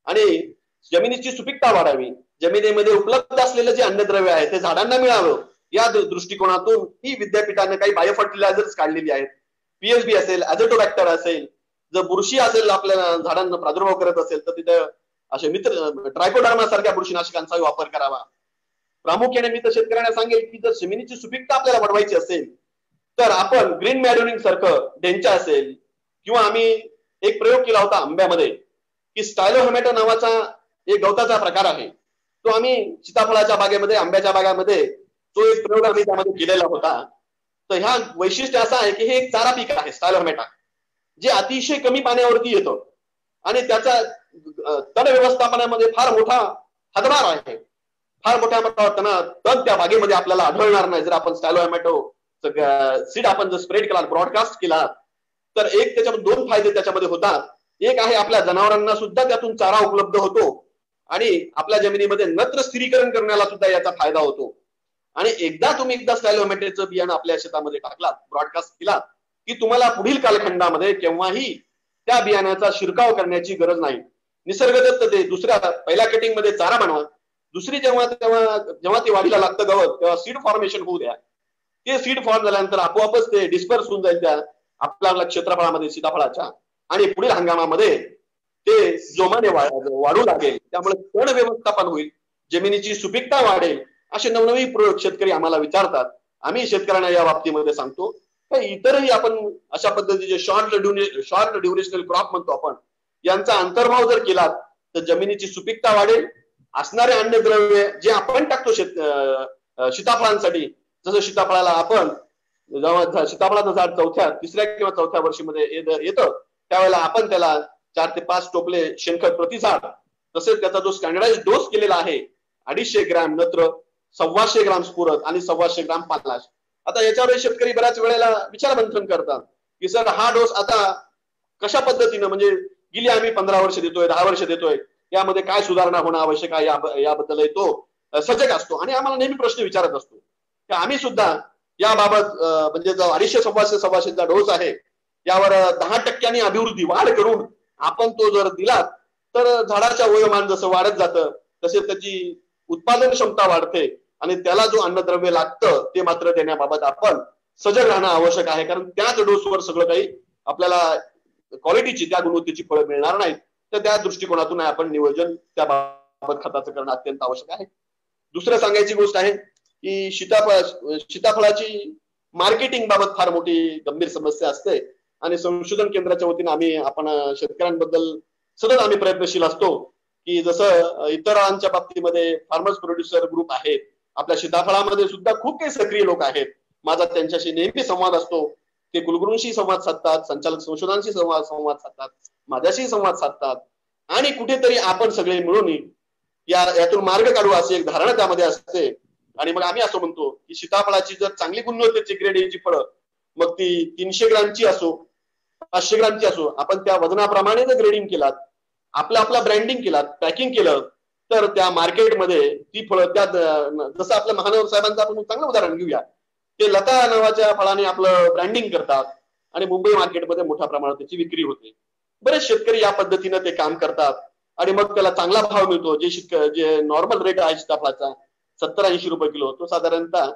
आणि जमिनीची सुपीकता वाढावी, जमिनीमध्ये उपलब्ध असलेलं जे अन्नद्रव्य आहे ते झाडांना मिळावं या दृष्टिकोनातून ही विद्यापीठाने काही बायो फर्टिलायझर्स काढलेली आहेत. पीएचबी असेल, ॲझोटोबॅक्टर असेल, जर बुरशी असेल आपल्या झाडांना प्रादुर्भाव करत असेल तर तिथे असे मित्र ट्रायकोडर्मा सारख्या बुरशीनाशकांचा वापर करावा. प्रामुख्याने मी तर शेतकऱ्यांना सांगेल की जर जमिनीची सुपीकता आपल्याला वाढवायची असेल तर आपण ग्रीन मॅरोनिंग सारखं डेंचा असेल किंवा आम्ही एक प्रयोग केला होता आंब्यामध्ये की स्टायलोहेमॅटो नावाचा एक गवताचा प्रकार आहे, तो आम्ही सीताफळाच्या बागेमध्ये, आंब्याच्या बागेमध्ये तो एक प्रयोग आम्ही त्यामध्ये केलेला होता. तर ह्या वैशिष्ट्य असं आहे की हे एक चारा पीक आहे स्टायलोहेमॅटा, जे अतिशय कमी पाण्यावरती येतं आणि त्याचा तण व्यवस्थापनामध्ये फार मोठा हातभार आहे. फार मोठ्या तण त्या बागेमध्ये आपल्याला आढळणार नाही जर आपण स्टायलोहेमॅटो सीड आपण जर स्प्रेड केला, ब्रॉडकास्ट केला तर एक त्याच्यामध्ये 2 फायदे त्याच्यामध्ये होतात. एक आहे आपल्या जनावरांना सुद्धा त्यातून चारा उपलब्ध होतो आणि आपल्या जमिनीमध्ये नत्र स्थिरीकरण करण्याला सुद्धा याचा फायदा होतो. आणि एकदा स्टायलोमेटेचं बियाणं आपल्या शेतामध्ये टाकलात, ब्रॉडकास्ट केलात, की तुम्हाला पुढील कालखंडामध्ये केव्हाही त्या बियाण्याचा शिरकाव करण्याची गरज नाही. निसर्गदत्त ते दुसऱ्या पहिल्या कटिंग मध्ये चारा बनवा, दुसरी जेव्हा ते वाढीला लागतं गवत, तेव्हा सीड फॉर्मेशन होऊ द्या. ते सीड फॉर्म झाल्यानंतर आपोआपच ते डिस्पर्स होऊन जाईल त्या आपल्या क्षेत्रफळामध्ये सीताफळाच्या, आणि पुढील हंगामामध्ये ते जोमाने वाढू लागेल. त्यामुळे तण व्यवस्थापन होईल, जमिनीची सुपीकता वाढेल. असे नवनवीन प्रयोग शेतकरी आम्हाला विचारतात. आम्ही शेतकऱ्यांना या बाबतीमध्ये सांगतो. इतरही आपण अशा पद्धतीचे शॉर्ट ड्युरेशनल क्रॉप म्हणतो आपण, यांचा अंतर्भाव जर केला तर जमिनीची सुपीकता वाढेल. असणारे अन्नद्रव्य जे आपण टाकतो सीताफळांसाठी, जसं सीताफळाला आपण जेव्हा सीताफळाचं झाड तिसऱ्या किंवा चौथ्या वर्षीमध्ये येतं, त्यावेळेला आपण त्याला 4 ते 5 टोपले शेणखत प्रति झाड, तसेच त्याचा जो स्टँडर्डाइज डोस केलेला आहे 250 ग्रॅम नत्र, 125 ग्राम स्फुरद आणि 125 ग्राम पालाश. आता याच्यावर शेतकरी बऱ्याच वेळेला विचारमंथन करतात की सर हा डोस आता कशा पद्धतीनं, म्हणजे गेली आम्ही 15 वर्ष देतोय, 10 वर्ष देतोय, यामध्ये काय सुधारणा होणं आवश्यक आहे याबद्दल तो सजग असतो आणि आम्हाला नेहमी प्रश्न विचारत असतो की आम्ही सुद्धा याबाबत म्हणजे जो 250-125चा डोस आहे यावर 10% अभिवृद्धी वाढ करून आपण तो जर दिला तर झाडाच्या वयोमान जसं वाढत जातं तसे त्याची उत्पादन क्षमता वाढते आणि त्याला जो अन्नद्रव्य लागतं ते मात्र देण्याबाबत आपण सजग राहणं आवश्यक आहे. कारण त्याच डोसवर सगळं काही आपल्याला क्वालिटीची, त्या गुणवत्तेची फळं मिळणार नाहीत. तर त्या दृष्टिकोनातून आपण नियोजन त्या बाबत खताचं करणं अत्यंत आवश्यक आहे. दुसरं सांगायची गोष्ट आहे की सीताफळाची मार्केटिंग बाबत फार मोठी गंभीर समस्या असते आणि संशोधन केंद्राच्या वतीने आपण शेतकऱ्यांबद्दल सतत आम्ही प्रयत्नशील असतो की जसं इतरांच्या बाबतीमध्ये फार्मर्स प्रोड्युसर ग्रुप आहेत, आपल्या सीताफळामध्ये सुद्धा खूप काही सक्रिय लोक आहेत. माझा त्यांच्याशी नेहमी संवाद असतो. ते कुलगुरूंशी संवाद साधतात, संचालक संशोधनाशी संवाद साधतात, माझ्याशी संवाद साधतात आणि कुठेतरी आपण सगळे मिळून यातून मार्ग काढू अशी एक धारणा त्यामध्ये असते. आणि मग आम्ही असं म्हणतो की सीताफळाची जर चांगली गुणवत्तेची ग्रेड याची फळं, मग ती 300 ग्रामची असो 500 ग्रामची असो, आपण त्या वजनाप्रमाणे जर ग्रेडिंग केलात, आपला ब्रँडिंग केलात, पॅकिंग केलं, तर त्या मार्केटमध्ये ती फळं त्या जसं आपल्या महानगर साहेबांचं आपण चांगलं उदाहरण घेऊया. ते लता नावाच्या फळाने आपलं ब्रँडिंग करतात आणि मुंबई मार्केटमध्ये मोठ्या प्रमाणात त्याची विक्री होते. बरेच शेतकरी या पद्धतीनं ते काम करतात आणि मग त्याला चांगला भाव मिळतो. जे नॉर्मल रेट आहे सीताफळाचा 70-80 रुपये किलो, तो साधारणतः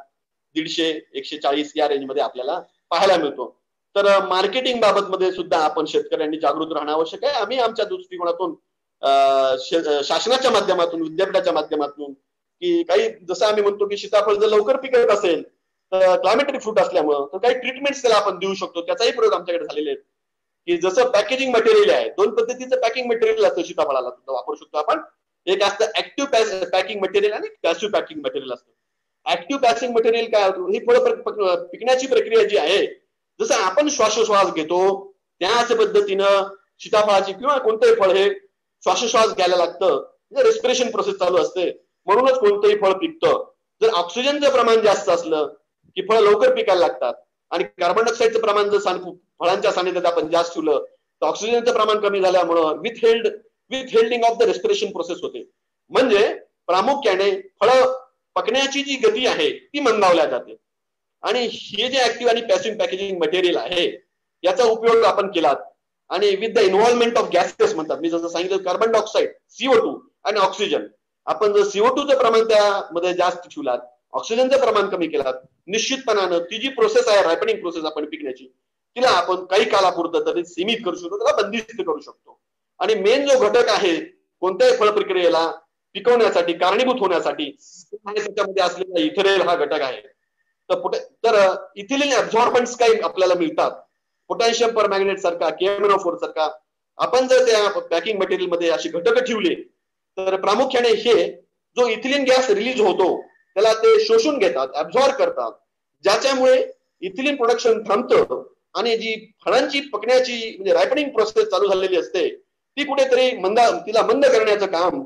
150-140 या रेंजमध्ये आपल्याला पाहायला मिळतो. तर मार्केटिंग बाबत मध्ये सुद्धा आपण शेतकऱ्यांनी जागृत राहणं आवश्यक आहे. आम्ही आमच्या दृष्टिकोनातून शासनाच्या माध्यमातून, विद्यापीठाच्या माध्यमातून, की काही जसं आम्ही म्हणतो की सीताफळ जर लवकर पिकत असेल तर क्लायमेटरी फ्रूट असल्यामुळं तर काही ट्रीटमेंट्स त्याला आपण देऊ शकतो. त्याचाही प्रयोग आमच्याकडे झालेले आहेत की जसं पॅकेजिंग मटेरियल आहे, 2 पद्धतीचं पॅकिंग मटेरियल असतं सीताफळाला सुद्धा वापरू शकतो आपण. एक असतं ऍक्टिव्ह पॅकिंग मटेरियल आणि पॅसिव्ह पॅकिंग मटेरियल असतं. ऍक्टिव्ह पॅकिंग मटेरियल काय होतं, ही फळं पिकण्याची प्रक्रिया जी आहे, जसं आपण श्वासोश्वास घेतो त्याच पद्धतीनं सीताफळाची किंवा कोणतंही फळ हे श्वासोश्वास घ्यायला लागतं, रेस्पिरेशन प्रोसेस चालू असते. म्हणूनच कोणतंही फळ पिकतं. जर ऑक्सिजनचं प्रमाण जास्त असलं की फळं लवकर पिकायला लागतात आणि कार्बन डायऑक्साईडचं प्रमाण जर फळांच्या सानिध्यात आपण जास्त ठेवलं तर ऑक्सिजनचं प्रमाण कमी झाल्यामुळं विथहेल्डिंग ऑफ द रेस्पिरेशन प्रोसेस होते. म्हणजे प्रामुख्याने फळं पकण्याची जी गती आहे ती मंदावल्या जाते. आणि हे जे ऍक्टिव्ह आणि पॅसिव्ह पॅकेजिंग मटेरियल आहे याचा उपयोग आपण केलात आणि with the involvement of gases म्हणतात, मी जसं सांगितलं कार्बन डायऑक्साईड CO2 आणि ऑक्सिजन, आपण जर CO2चं प्रमाण त्यामध्ये जास्त ठेवलात, ऑक्सिजनचं प्रमाण कमी केलात, निश्चितपणानं ती जी प्रोसेस आहे रायपनिंग प्रोसेस आपण पिकण्याची, तिला आपण काही कालापुरतं तरी सीमित करू शकतो, त्याला बंदिस्त करू शकतो. आणि मेन जो घटक आहे कोणत्याही फळ प्रक्रियेला पिकवण्यासाठी कारणीभूत होण्यासाठी त्याच्यामध्ये असलेला इथेरेल हा घटक आहे. तर इथिलीन ऍब्झॉर्बन्स काही आपल्याला मिळतात, पोटॅशियम परमॅंगनेट सारखा, KMnO4 सारखा. आपण जर त्या पॅकिंग मटेरियल मध्ये अशी घटक ठेवले तर प्रामुख्याने हे जो इथिलीन गॅस रिलीज होतो त्याला ते शोषून घेतात, ऍब्झॉर्ब करतात, ज्याच्यामुळे इथिलीन प्रोडक्शन थांबतं आणि जी फळांची पकण्याची म्हणजे रायपनिंग प्रोसेस चालू झालेली असते ती कुठेतरी तिला मंद करण्याचं काम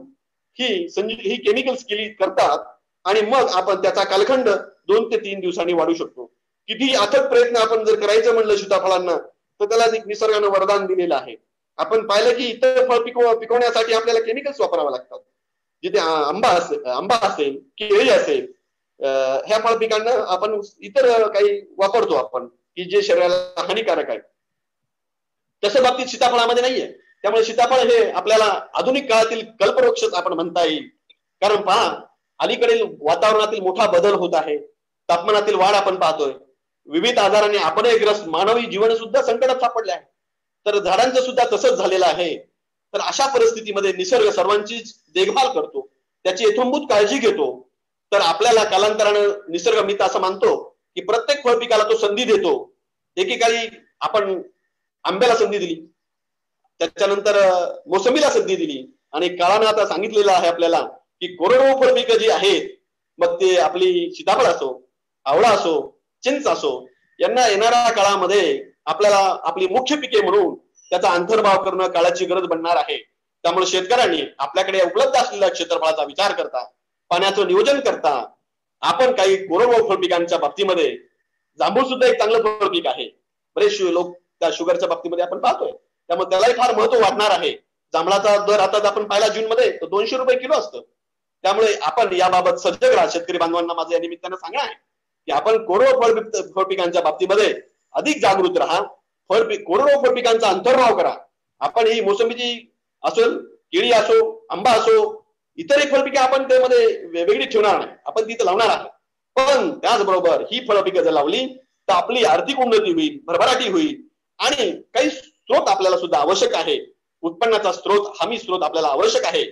ही केमिकल्स केली करतात आणि मग आपण त्याचा कालखंड 2 ते 3 दिवसांनी वाढू शकतो. किती अथक प्रयत्न आपण जर करायचं म्हणलं सीताफळांना तर त्याला निसर्गानं वरदान दिलेलं आहे. आपण पाहिलं की इतर फळ पिकवण्यासाठी आपल्याला केमिकल्स वापरावं लागतात. जिथे आंबा असेल, केळी असेल, ह्या फळ पिकांना आपण इतर काही वापरतो आपण की जे शरीराला हानिकारक आहे, तसं बाबतीत सीताफळामध्ये नाहीये. त्यामुळे सीताफळ हे आपल्याला आधुनिक काळातील कल्पवृक्ष आपण म्हणता येईल. कारण पहा, अलीकडील वातावरणातील मोठा बदल होत आहे, तापमानातील वाढ आपण पाहतोय, विविध आजारांनी आपणही ग्रस्त, मानवी जीवन सुद्धा संकटात सापडले आहे. तर झाडांचं सुद्धा तसंच झालेलं आहे. तर अशा परिस्थितीमध्ये निसर्ग सर्वांचीच देखभाल करतो, त्याची यथोचित काळजी घेतो. तर आपल्याला कालांतरानं निसर्ग, मी तर असं मानतो की प्रत्येक फळ पिकाला तो संधी देतो. एकेकाळी आपण आंब्याला संधी दिली, त्याच्यानंतर मोसंबीला संधी दिली, आणि काळानं आता सांगितलेलं आहे आपल्याला की कोरडवाहू फळ पिकं जी आहेत, मग ते आपली सीताफळ असो, आवळा असो, चिंच असो, यांना येणाऱ्या काळामध्ये आपल्याला आपली मुख्य पिके म्हणून त्याचा अंतर्भाव करणं काळाची गरज बनणार आहे. त्यामुळे शेतकऱ्यांनी आपल्याकडे उपलब्ध असलेल्या क्षेत्रफळाचा विचार करता, पाण्याचं नियोजन करता, आपण काही कोरडवाहू फळ पिकांच्या बाबतीमध्ये, जांभूळ सुद्धा एक चांगलं फळ पीक आहे, बरेचसे लोक त्या शुगरच्या बाबतीमध्ये आपण पाहतोय, त्यामुळे त्यालाही फार महत्व वाढणार आहे. जांभळाचा दर आता आपण पाहिला जून मध्ये तर 200 रुपये किलो असतं. त्यामुळे आपण याबाबत सजग राहा. शेतकरी बांधवांना माझं या निमित्तानं सांगणं आहे की आपण कोरडवाहू फळ पिकांच्या बाबतीमध्ये अधिक जागृत राहा. कोरडवाहू फळ पिकांचा अंतर्भाव करा. आपण ही मोसंबीची असेल, केळी असो, आंबा असो, इतरही फळपिके आपण त्यामध्ये वेगळी ठेवणार नाही, आपण तिथं लावणार आहे. पण त्याचबरोबर ही फळपिकं जर लावली तर आपली आर्थिक उन्नती होईल, भरभराटी होईल, आणि काही स्रोत आपल्याला सुद्धा आवश्यक आहे. उत्पन्नाचा स्रोत, हमी स्रोत आपल्याला आवश्यक आहे.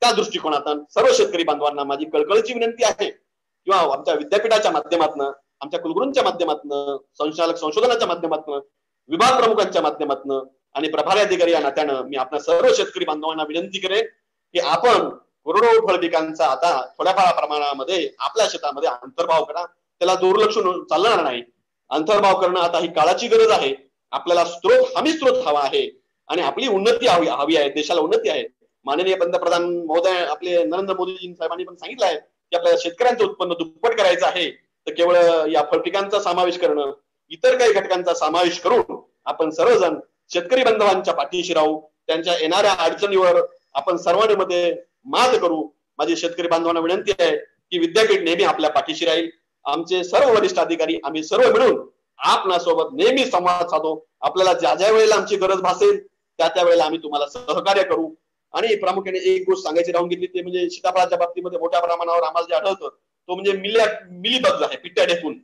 त्या दृष्टिकोनातून सर्व शेतकरी बांधवांना माझी कळकळीची विनंती आहे, किंवा आमच्या विद्यापीठाच्या माध्यमातून, आमच्या कुलगुरूंच्या माध्यमातून, संचालक संशोधनाच्या माध्यमातून, विभाग प्रमुखांच्या माध्यमातून आणि प्रभारी अधिकारी या नात्यानं मी आपल्या सर्व शेतकरी बांधवांना विनंती करेन की आपण कोरडवाहू फळ पिकांचा आता थोड्याफार प्रमाणामध्ये आपल्या शेतामध्ये अंतर्भाव करा. त्याला दुर्लक्ष चालणार नाही. अंतर्भाव करणं आता ही काळाची गरज आहे. आपल्याला स्रोत, हमी स्रोत हवा आहे, आणि आपली उन्नती हवी आहे, देशाला उन्नती आहे. माननीय पंतप्रधान महोदय आपले नरेंद्र मोदीजी साहेबांनी पण सांगितलं आहे की आपल्याला शेतकऱ्यांचं उत्पन्न दुप्पट करायचं आहे. तर केवळ या फळ पिकांचा समावेश करणं, इतर काही घटकांचा समावेश करून आपण सर्वजण शेतकरी बांधवांच्या पाठीशी राहू. त्यांच्या येणाऱ्या अडचणीवर आपण सर्वांमध्ये मात करू. माझी शेतकरी बांधवांना विनंती आहे की विद्यापीठ नेहमी आपल्या पाठीशी राहील. आमचे सर्व वरिष्ठ अधिकारी, आम्ही सर्व मिळून आपणासोबत नेहमी संवाद साधू. आपल्याला ज्या ज्या वेळेला आमची गरज भासेल त्या वेळेला आम्ही तुम्हाला सहकार्य करू. आणि प्रामुख्याने एक गोष्ट सांगायची राहून गेली, ते म्हणजे सीताफळाच्या बाबतीमध्ये मोठ्या प्रमाणावर आम्हाला जे आढळतं तो म्हणजे मिलीबग्स आहे, पिट्ट्या ढेकून.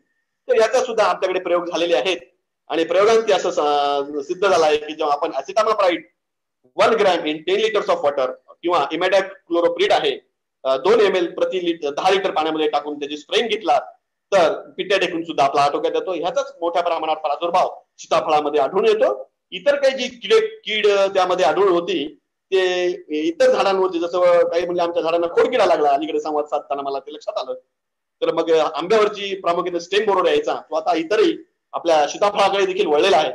तर याचा सुद्धा आमच्याकडे प्रयोग झालेले आहेत, आणि प्रयोगांती असं सिद्ध झालं आहे की जेव्हा आपण ऍसिटामाप्राइड 1 gram in 10 litres of water किंवा इमॅडॅक्लोरोप्रिड आहे 2 ml प्रति 10 लिटर पाण्यामध्ये टाकून त्याची स्प्रेइंग घेतला तर पिट्ट्या ढेकून सुद्धा आपला आटोक्यात येतो. ह्याचाच मोठ्या प्रमाणात प्रादुर्भाव सीताफळामध्ये आढळून येतो. इतर काही जी कीड त्यामध्ये आढळून होती ते इतर झाडांवरती, जसं काही म्हणजे आमच्या झाडांना खोडकिडा लागला अलीकडे संवाद साधताना मला ते लक्षात आलं. तर मग आंब्यावरची प्रामुख्याने स्टेम बोरोड यायचा, तो आता इतरही आपल्या सीताफळाकडे देखील वळलेला आहे.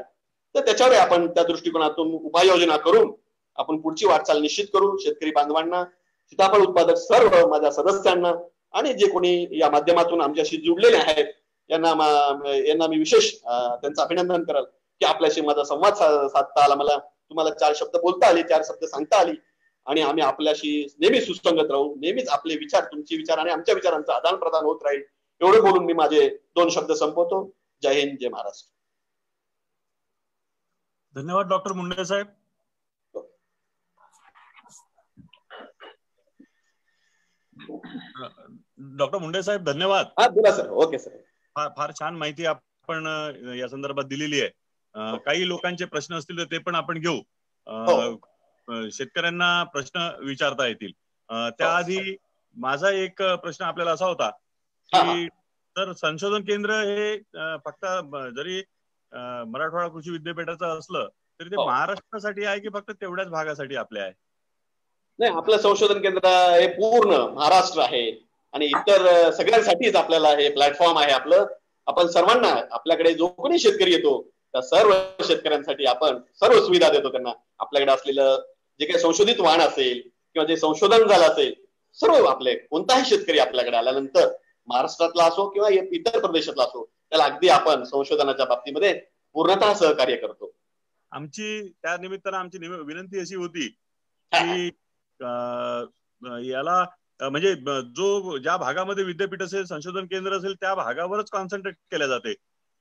तर त्याच्यावर आपण त्या दृष्टिकोनातून उपाययोजना करून आपण पुढची वाटचाल निश्चित करू. शेतकरी बांधवांना, सीताफळ उत्पादक सर्व माझ्या सदस्यांना आणि जे कोणी या माध्यमातून आमच्याशी जुडलेले आहेत यांना मी विशेष त्यांचं अभिनंदन करल की आपल्याशी माझा संवाद साधता आला. मला तुम्हाला 4 शब्द बोलता आले, 4 शब्द सांगता आली, आणि आम्ही आपल्याशी नेहमी सुसंगत राहू. नेहमीच आपले विचार, तुमचे विचार आणि आमच्या विचारांचं आदान प्रदान होत राहील. एवढं बोलून मी माझे 2 शब्द संपवतो. जय हिंद, जय महाराष्ट्र. धन्यवाद डॉक्टर मुंडे साहेब. डॉक्टर मुंडे साहेब धन्यवाद. हा बोला सर. Okay sir. फार छान माहिती आपण या संदर्भात दिलेली आहे. काही लोकांचे प्रश्न असतील तर ते पण आपण घेऊ. शेतकऱ्यांना प्रश्न विचारता येतील. त्याआधी माझा एक प्रश्न आपल्याला असा होता की तर संशोधन केंद्र हे फक्त जरी मराठवाडा कृषी विद्यापीठाचं असलं तरी ते महाराष्ट्रासाठी आहे की फक्त तेवढ्याच भागासाठी आपल्या आहे? नाही, आपलं संशोधन केंद्र हे पूर्ण महाराष्ट्र आहे आणि इतर सगळ्यांसाठीच आपल्याला हे प्लॅटफॉर्म आहे आपलं. आपण सर्वांना, आपल्याकडे जो कोणी शेतकरी येतो त्या सर्व शेतकऱ्यांसाठी आपण सर्व सुविधा देतो. त्यांना आपल्याकडे असलेलं जे काही संशोधित वाण असेल किंवा जे संशोधन झालं असेल, सर्व आपले कोणताही शेतकरी आपल्याकडे आल्यानंतर महाराष्ट्रातला असो किंवा इतर प्रदेशातला असो, त्याला अगदी आपण संशोधनाच्या बाबतीमध्ये पूर्णतः सहकार्य करतो. आमची त्या निमित्तानं आमची विनंती अशी होती की याला म्हणजे जो ज्या भागामध्ये विद्यापीठ असेल, संशोधन केंद्र असेल, त्या भागावरच कॉन्सन्ट्रेट केल्या जाते.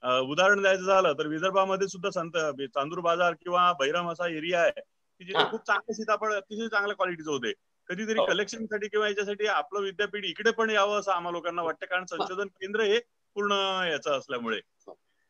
उदाहरण द्यायचं झालं तर विदर्भामध्ये सुद्धा चांदूर बाजार किंवा बैराम असा एरिया आहे की जिथे खूप चांगले सीताफळ अतिशय चांगल्या क्वालिटीचे होते. कधीतरी कलेक्शनसाठी किंवा याच्यासाठी आपलं विद्यापीठ इकडे पण यावं असं आम्हा लोकांना वाटतं, कारण संशोधन केंद्र हे पूर्ण याचं असल्यामुळे.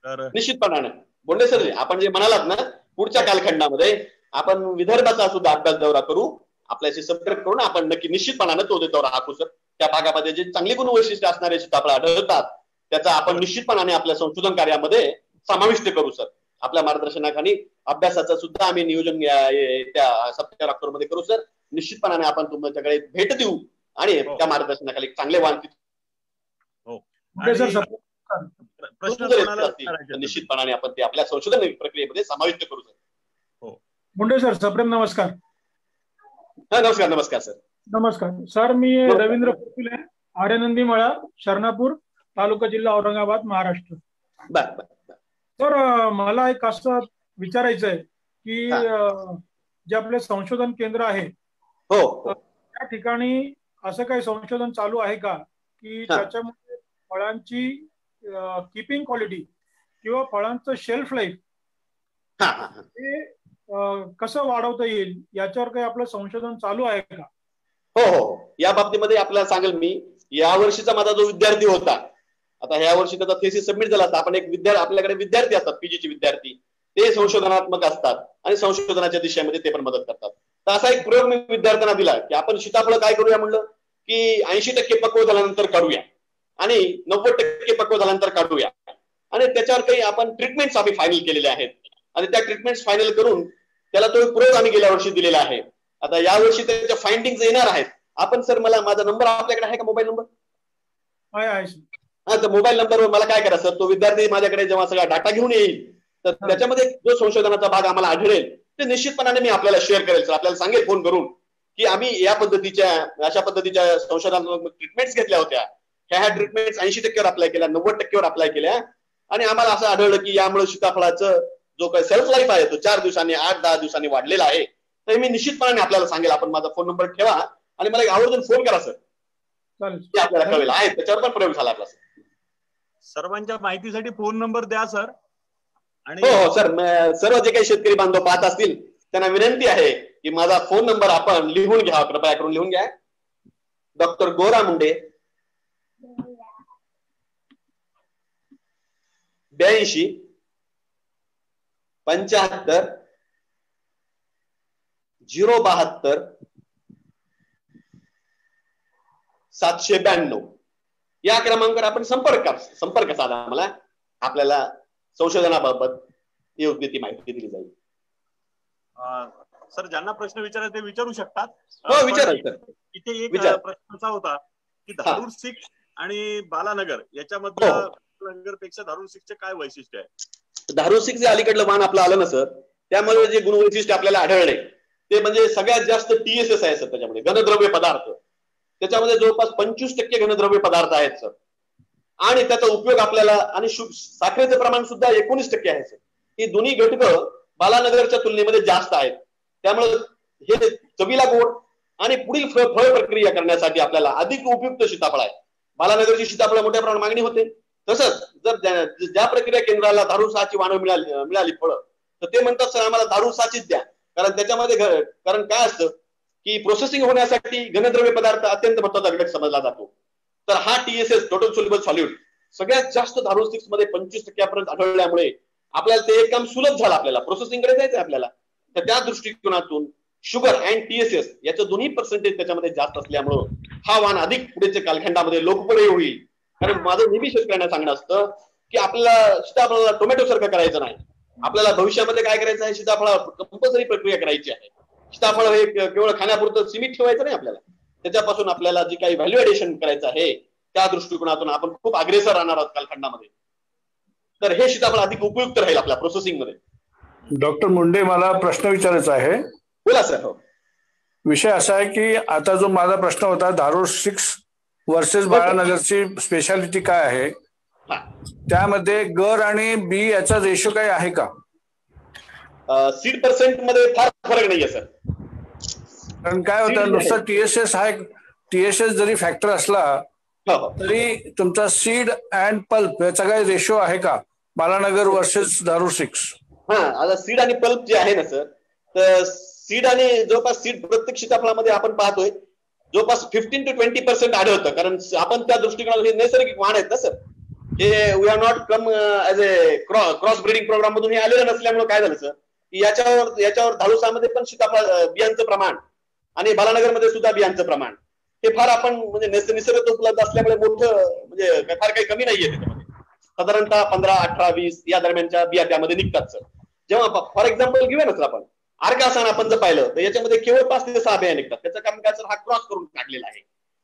तर निश्चितपणाने बोंडे सर, आपण जे म्हणालात ना, पुढच्या कालखंडामध्ये आपण विदर्भाचा सुद्धा अभ्यास दौरा करू, आपल्याशी संपर्क करून आपण नक्की निश्चितपणाने तो दौरा आखू सर. त्या भागामध्ये जे चांगली गुणवैशिष्ट्य असणारे सीताफळ आढळतात त्याचा आपण निश्चितपणाने आपल्या संशोधन कार्यामध्ये समाविष्ट करू सर. आपल्या मार्गदर्शनाखाली अभ्यासाचं सुद्धा आम्ही नियोजन त्या सप्टेंबर ऑक्टोबर मध्ये करू सर. निश्चितपणाने आपण तुमच्याकडे भेट देऊ आणि त्या मार्गदर्शनाखाली चांगले वाहन निश्चितपणाने आपण ते आपल्या संशोधन प्रक्रियेमध्ये समाविष्ट करू सर. मुंडे सर, सप्रेम नमस्कार. नमस्कार. नमस्कार सर. नमस्कार सर, मी रवींद्र पोकुले, आर्यनंदी मळा, शरणापूर तालुका, जिल्हा औरंगाबाद, महाराष्ट्र. तर मला एक असं विचारायचं आहे की जे आपले संशोधन केंद्र आहे त्या ठिकाणी असं काही संशोधन चालू आहे का की त्याच्यामध्ये फळांची कीपिंग क्वालिटी किंवा फळांचं शेल्फ लाईफ हे कसं वाढवता येईल याच्यावर काही आपलं संशोधन चालू आहे का? हो, या बाबतीमध्ये आपल्याला सांगेल मी. या वर्षीचा माझा जो विद्यार्थी होता, आता ह्या वर्षी त्याचा थेसिस सबमिट झाला असता. आपण एक आपल्याकडे विद्यार्थी असतात, पीजीचे विद्यार्थी, ते संशोधनात्मक असतात आणि संशोधनाच्या दिशेमध्ये ते पण मदत करतात. तर असा एक प्रयोग मी विद्यार्थ्यांना दिला की आपण सीताफळ काय करूया म्हणलं की 80% पक्व झाल्यानंतर काढूया आणि 90% पक्व झाल्यानंतर काढूया आणि त्याच्यावर काही आपण ट्रीटमेंट्स आम्ही फायनल केलेले आहेत आणि त्या ट्रीटमेंट्स फायनल करून त्याला तो प्रयोग आम्ही गेल्या वर्षी दिलेला आहे. आता या वर्षी त्याच्या फाइंडिंग्स येणार आहेत. आपण सर, मला माझा नंबर आपल्याकडे आहे का, मोबाईल नंबर? तर मोबाईल नंबरवर मला काय करायचं, तो विद्यार्थी माझ्याकडे जेव्हा सगळा डाटा घेऊन येईल तर त्याच्यामध्ये जो संशोधनाचा भाग आम्हाला आढळेल ते निश्चितपणाने मी आपल्याला शेअर करेल सर. आपल्याला सांगेल फोन करून की आम्ही या पद्धतीच्या अशा पद्धतीच्या संशोधनात्मक ट्रीटमेंट्स घेतल्या होत्या. ह्या ट्रीटमेंट्स 80% अप्लाय केल्या, 90% अप्लाय केल्या आणि आम्हाला असं आढळलं की यामुळे सीताफळाचं जो काही सेल्फ लाईफ आहे तो 4 दिवसांनी 8-10 दिवसांनी वाढलेला आहे. तर मी निश्चितपणाने आपल्याला सांगेल. आपण माझा फोन नंबर ठेवा आणि मला एक आवर्जून फोन करा सर, आपल्याला कळेल आहे. त्याच्यावर पण प्रयोग झाला आपला. सर्वांच्या माहितीसाठी फोन नंबर द्या सर. आणि हो सर, सर्व जे काही शेतकरी बांधव पाहत असतील त्यांना विनंती आहे की माझा फोन नंबर आपण लिहून घ्या, कृपया करून लिहून घ्या. डॉक्टर गोरा मुंडे, 82 75 072 792 या क्रमांकावर आपण संपर्क साधा. मला आपल्याला संशोधनाबाबत योग्य ती माहिती दिली जाईल. सर, ज्यांना प्रश्न विचारायचे ते विचारू शकतात. हो, विचारा सर. इथे एक प्रश्न असा होता की धारूर 6 आणि बालानगर याच्यामधल्या पेक्षा धारूर 6चे काय वैशिष्ट्य आहे? धारूर 6 जे अलीकडलं वाहन आपलं आलं ना सर, त्यामध्ये जे गुणवैशिष्ट्य आपल्याला आढळले ते म्हणजे सगळ्यात जास्त TSS आहे सर. त्याच्यामध्ये घनद्रव्य पदार्थ, त्याच्यामध्ये जवळपास 25% घनद्रव्य पदार्थ आहेत सर. आणि त्याचा उपयोग आपल्याला, आणि साखरेचं प्रमाण सुद्धा 19% आहे सर. ही दोन्ही घटक बालानगरच्या तुलनेमध्ये जास्त आहेत. त्यामुळे हे चवीला गोड आणि पुढील फळ प्रक्रिया करण्यासाठी आपल्याला अधिक उपयुक्त सीताफळ आहे. बालानगरची सीताफळ मोठ्या प्रमाणात मागणी होते. तसंच जर ज्या प्रक्रिया केंद्राला धारूर 6ची वाणं मिळाली फळं, तर ते म्हणतात सर आम्हाला धारूर 6चीच द्या. कारण काय असतं की प्रोसेसिंग होण्यासाठी घनद्रव्य पदार्थ अत्यंत महत्वाचा घटक समजला जातो. तर हा TSS, टोटल सोल्युबल सॉल्यूट, सगळ्यात जास्त धारूर 6 मध्ये 25% पर्यंत आढळल्यामुळे आपल्याला ते एक काम सुलभ झालं. आपल्याला प्रोसेसिंग कडे जायचंय आपल्याला. तर त्या दृष्टिकोनातून शुगर अँड TSS याचं दोन्ही पर्सेंटेज त्याच्यामध्ये जास्त असल्यामुळं हा वाण अधिक पुढेच्या कालखंडामध्ये लोकप्रिय होईल. कारण माझं नेहमी शेतकऱ्यांना सांगणं असतं की आपल्याला सीताफळाला टोमॅटो सारखं करायचं नाही. आपल्याला भविष्यामध्ये काय करायचं आहे, सीताफळा कंपल्सरी प्रक्रिया करायची आहे. सीताफळ हे केवळ खाण्यापुरतं सीमित ठेवायचं नाही आपल्याला. त्याच्यापासून आपल्याला जे काही व्हॅल्यू एडिशन करायचं आहे त्या दृष्टिकोनातून आपण खूप अग्रेसर राहणार आहोत कालखंडामध्ये. तर हे सीताफळ अधिक उपयुक्त राहील आपल्या प्रोसेसिंग मध्ये. डॉक्टर मुंडे, मला प्रश्न विचारायचा आहे. बोला सर. हो, विषय असा आहे की आता जो माझा प्रश्न होता, धारूर 6 वर्सेस बाळानगरची स्पेशालिटी काय आहे, त्यामध्ये गर आणि बी याचा रेशो काय आहे का? सीड पर्सेंट मध्ये फार फरक नाहीये सर. कारण काय होतं, नुसतं TSS आहे, TSS जरी फॅक्टर असला तरी तुमचा सीड अँड पल्प याचा काही रेशो आहे का बालानगर वर्सेस दारू 6? आता सीड आणि पल्प जे आहे ना सर, तर सीड आणि जवळपास सीड प्रत्येक सीताफळामध्ये आपण पाहतोय जवळपास 15 to 20% आढळतं. कारण आपण त्या दृष्टिकोनातून हे नैसर्गिक वाण आहेत ना सर, हे we are not come as a cross breeding program मधून हे आलेलं नसल्यामुळे काय झालं सर की याच्यावर धाडुसामध्ये पण सीताफळ बियांचं प्रमाण आणि बालानगरमध्ये सुद्धा बियांचं प्रमाण हे फार आपण म्हणजे निसर्गात उपलब्ध असल्यामुळे मोठं म्हणजे फार काही कमी नाहीये त्याच्यामध्ये. साधारणतः 15, 18, 20 या दरम्यानच्या बिया त्यामध्ये निघतात सर. जेव्हा फॉर एक्झाम्पल घेऊया ना सर आपण आर्गासन आपण जर पाहिलं तर याच्यामध्ये केवळ 5 ते 6 बिया निघतात. त्याचं कारण काय सर, हा क्रॉस करून टाकलेला आहे.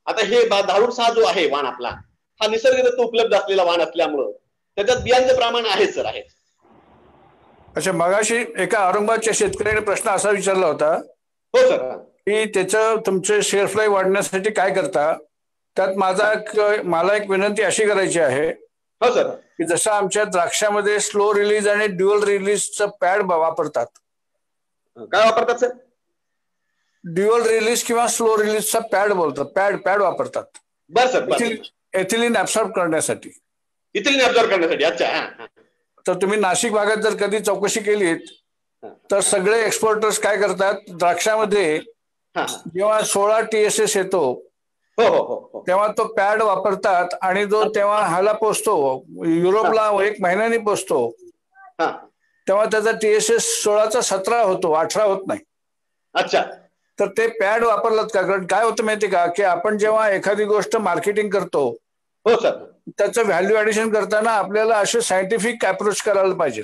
आता हे धारूड 6 जो आहे वाण आपला, हा निसर्गदत्त उपलब्ध असलेला वाण असल्यामुळं त्याच्यात बियांचं प्रमाण आहे सर, आहे. अच्छा, मगाशी एका औरंगाबादच्या शेतकऱ्याने प्रश्न असा विचारला होता हो सर की त्याचं तुमचे शेअर फ्लाय वाढण्यासाठी काय करता. त्यात मला एक विनंती अशी करायची आहे हो सर की जसं आमच्या द्राक्षामध्ये स्लो रिलीज आणि ड्युअल रिलीजचं पॅड वापरतात. काय वापरतात सर? ड्युअल रिलीज किंवा स्लो रिलीजचा पॅड बोलतात, पॅड वापरतात. बरं सर, एथिलीन ऍब्सॉर्ब करण्यासाठी. इथिलीन ऍब्सॉर्ब करण्यासाठी, अच्छा. तर तुम्ही नाशिक भागात जर कधी चौकशी केलीत तर सगळे एक्सपोर्टर्स काय करतात, द्राक्षामध्ये जेव्हा 16 TSS येतो तेव्हा तो पॅड वापरतात आणि जो तेव्हा ह्याला पोचतो युरोपला 1 महिन्याने पोचतो तेव्हा त्याचा TSS 16चा 17 होतो, 18 होत नाही. अच्छा. तर ते पॅड वापरलात का? कारण काय होतं माहिती का की आपण जेव्हा एखादी गोष्ट मार्केटिंग करतो हो सर त्याचं व्हॅल्यू ऍडिशन करताना आपल्याला असे सायंटिफिक अप्रोच करायला पाहिजे.